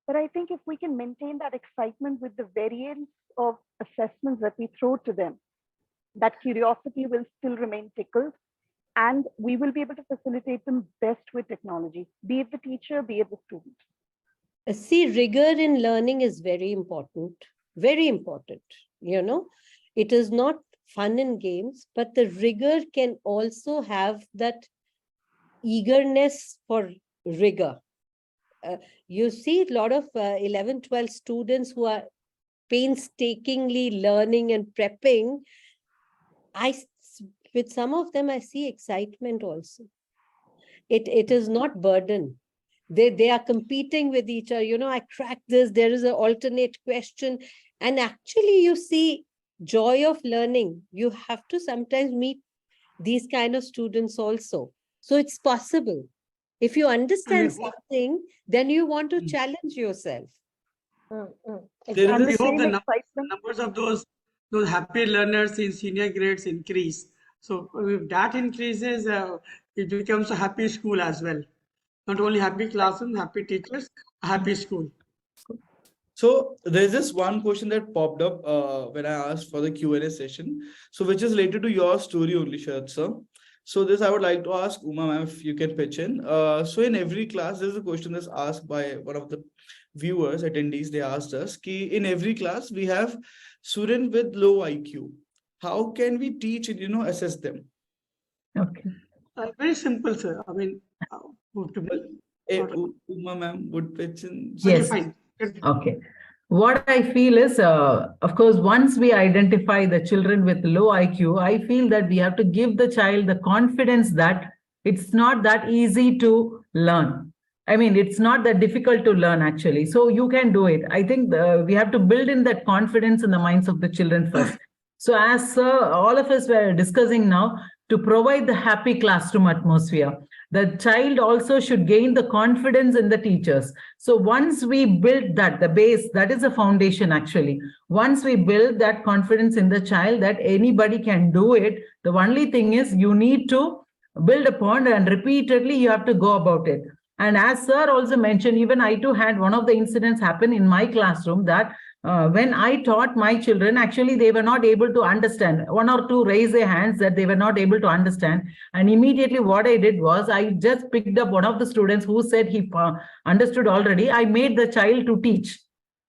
But I think if we can maintain that excitement with the variance of assessments that we throw to them, that curiosity will still remain tickled, and we will be able to facilitate them best with technology, be it the teacher, be it the student. See, rigor in learning is very important, very important. You know, it is not fun and games, but the rigor can also have that eagerness for rigor. You see a lot of 11, 12 students who are painstakingly learning and prepping. With some of them, I see excitement also. It is not burden. They are competing with each other. You know, I cracked this, there is an alternate question. And actually you see joy of learning. You have to sometimes meet these kind of students also. So it's possible. If you understand something, then you want to challenge yourself. There And we is hope the excitement. numbers of those happy learners in senior grades increase. So if that increases, it becomes a happy school as well. Not only happy classroom, happy teachers, a happy school. So there's this one question that popped up when I asked for the Q&A session. So which is related to your story only, Sharat sir. So this I would like to ask Uma ma'am if you can pitch in. So in every class, there's a question that's asked by one of the viewers, attendees. They asked us, ki in every class we have student with low IQ. How can we teach and assess them? Okay. Very simple, sir. I mean, Uma ma'am would pitch in. Yes. fine. Okay. What I feel is, of course, once we identify the children with low IQ, I feel that we have to give the child the confidence that it's not that easy to learn. I mean, it's not that difficult to learn, actually. So you can do it. I think we have to build in that confidence in the minds of the children first. So as all of us were discussing now, to provide the happy classroom atmosphere, the child also should gain the confidence in the teachers. So once we build that, the base, that is the foundation actually. Once we build that confidence in the child that anybody can do it, the only thing is you need to build upon and repeatedly you have to go about it. And as sir also mentioned, even I too had one of the incidents happen in my classroom that when I taught my children, actually they were not able to understand. One or two raised their hands that they were not able to understand. And immediately what I did was I just picked up one of the students who said he understood already. I made the child to teach.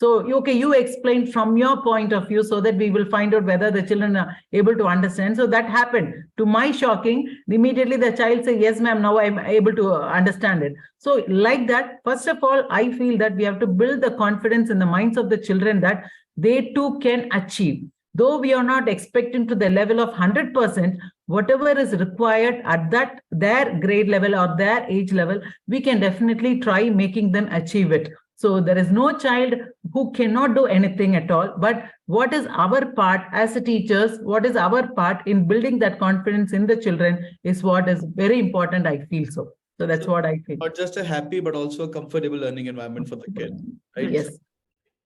So, okay, you explain from your point of view so that we will find out whether the children are able to understand. So that happened. To my shocking, immediately the child said, yes, ma'am, now I'm able to understand it. So like that, first of all, I feel that we have to build the confidence in the minds of the children that they too can achieve. Though we are not expecting to the level of 100%, whatever is required at that their grade level or their age level, we can definitely try making them achieve it. So there is no child who cannot do anything at all. But what is our part as a teachers, what is our part in building that confidence in the children is what is very important, I feel so. So that's what I feel. Not just a happy, but also a comfortable learning environment for the kids, right? Yes.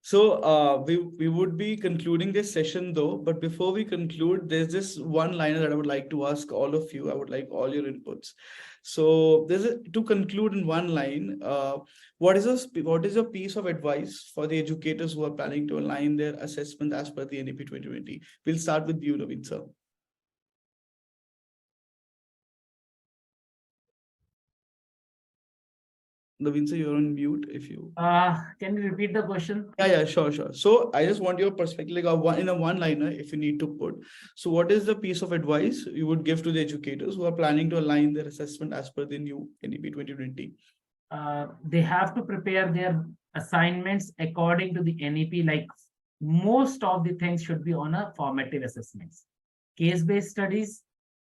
So we would be concluding this session though, but before we conclude, there's this one liner that I would like to ask all of you. I would like all your inputs. So to conclude in one line, what is your piece of advice for the educators who are planning to align their assessment as per the NEP 2020? We'll start with you, Naveen sir. Naveen sir, you're on mute if you. Can you repeat the question? Yeah, sure. So I just want your perspective, like in a one-liner, if you need to put. So what is the piece of advice you would give to the educators who are planning to align their assessment as per the new NEP 2020? They have to prepare their assignments according to the NEP. Like most of the things should be on a formative assessments, case-based studies,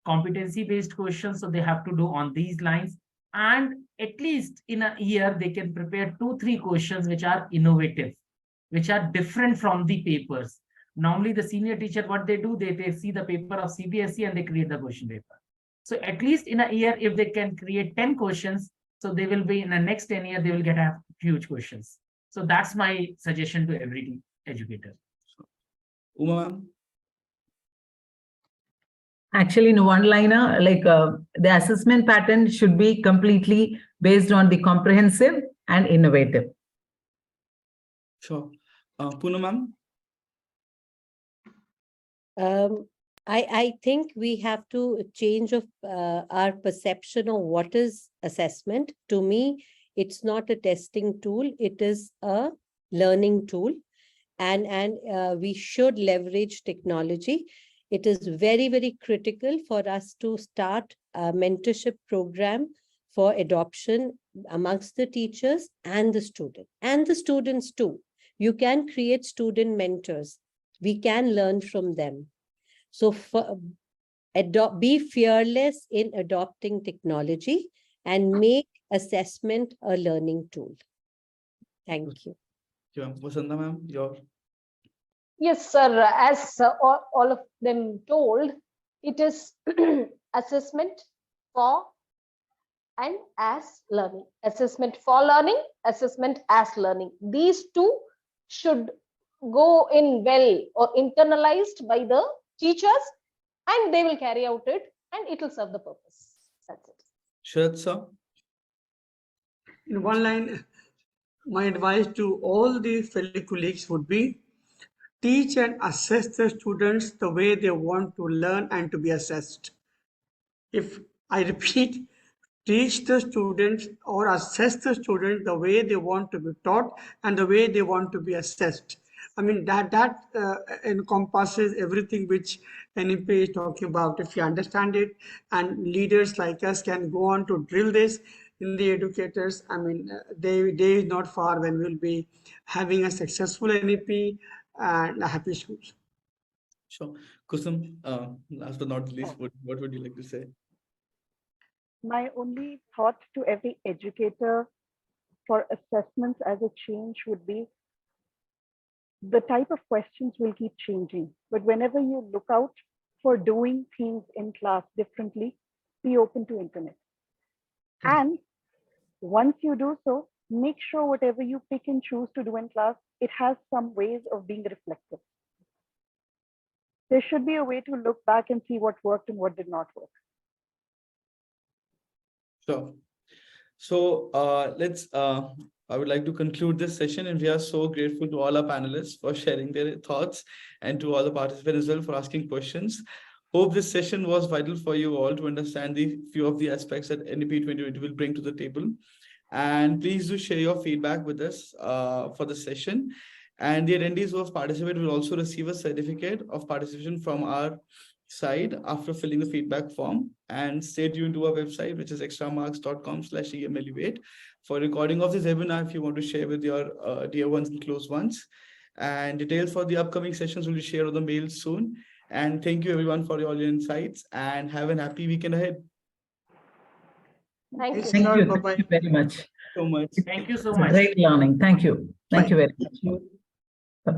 competency-based questions. So they have to do on these lines. And at least in a year, they can prepare 2-3 questions which are innovative, which are different from the papers. Normally, the senior teacher, what they do, they see the paper of CBSE and they create the question paper. So at least in a year, if they can create 10 questions, so they will be in the next 10 years, they will get a huge questions. So that's my suggestion to every educator. Uma? Actually, in one liner, like the assessment pattern should be completely based on the comprehensive and innovative. Sure. Poonam ma'am? I think we have to change of our perception of what is assessment. To me, it's not a testing tool, it is a learning tool. And we should leverage technology. It is very, very critical for us to start a mentorship program for adoption amongst the teachers and the students too. You can create student mentors. We can learn from them. So be fearless in adopting technology and make assessment a learning tool. Thank you. Yeah, Vasantha ma'am, your. Yes, sir. As all of them told, it is assessment for and as learning. Assessment for learning, assessment as learning. These two should go in well or internalized by the teachers, and they will carry out it and it will serve the purpose. That's it. Sharat sir? In one line, my advice to all the fellow colleagues would be teach and assess the students the way they want to learn and to be assessed. If I repeat, teach the students or assess the students the way they want to be taught and the way they want to be assessed. I mean, that encompasses everything which NEP is talking about. If you understand it, and leaders like us can go on to drill this in the educators, I mean, day is not far when we'll be having a successful NEP and a happy schools. Sure. Kusum, last but not least, what would you like to say? My only thought to every educator for assessments as a change would be the type of questions will keep changing. But whenever you look out for doing things in class differently, be open to internet. And once you do so, make sure whatever you pick and choose to do in class, it has some ways of being reflective. There should be a way to look back and see what worked and what did not work. Sure. So I would like to conclude this session, and we are so grateful to all our panelists for sharing their thoughts and to all the participants as well for asking questions. Hope this session was vital for you all to understand the few of the aspects that NEP 2020 will bring to the table. And please do share your feedback with us for the session. And the attendees who have participated will also receive a certificate of participation from our side after filling the feedback form. And stay tuned to our website, which is extramarks.com/EM-Elevate for recording of this webinar if you want to share with your dear ones and close ones. And details for the upcoming sessions will be shared on the mail soon. And thank you everyone for all your insights, and have a happy weekend ahead. Thank you. Thank you very much. So much. Thank you so It's a much. great learning. Thank you. Thank you very much.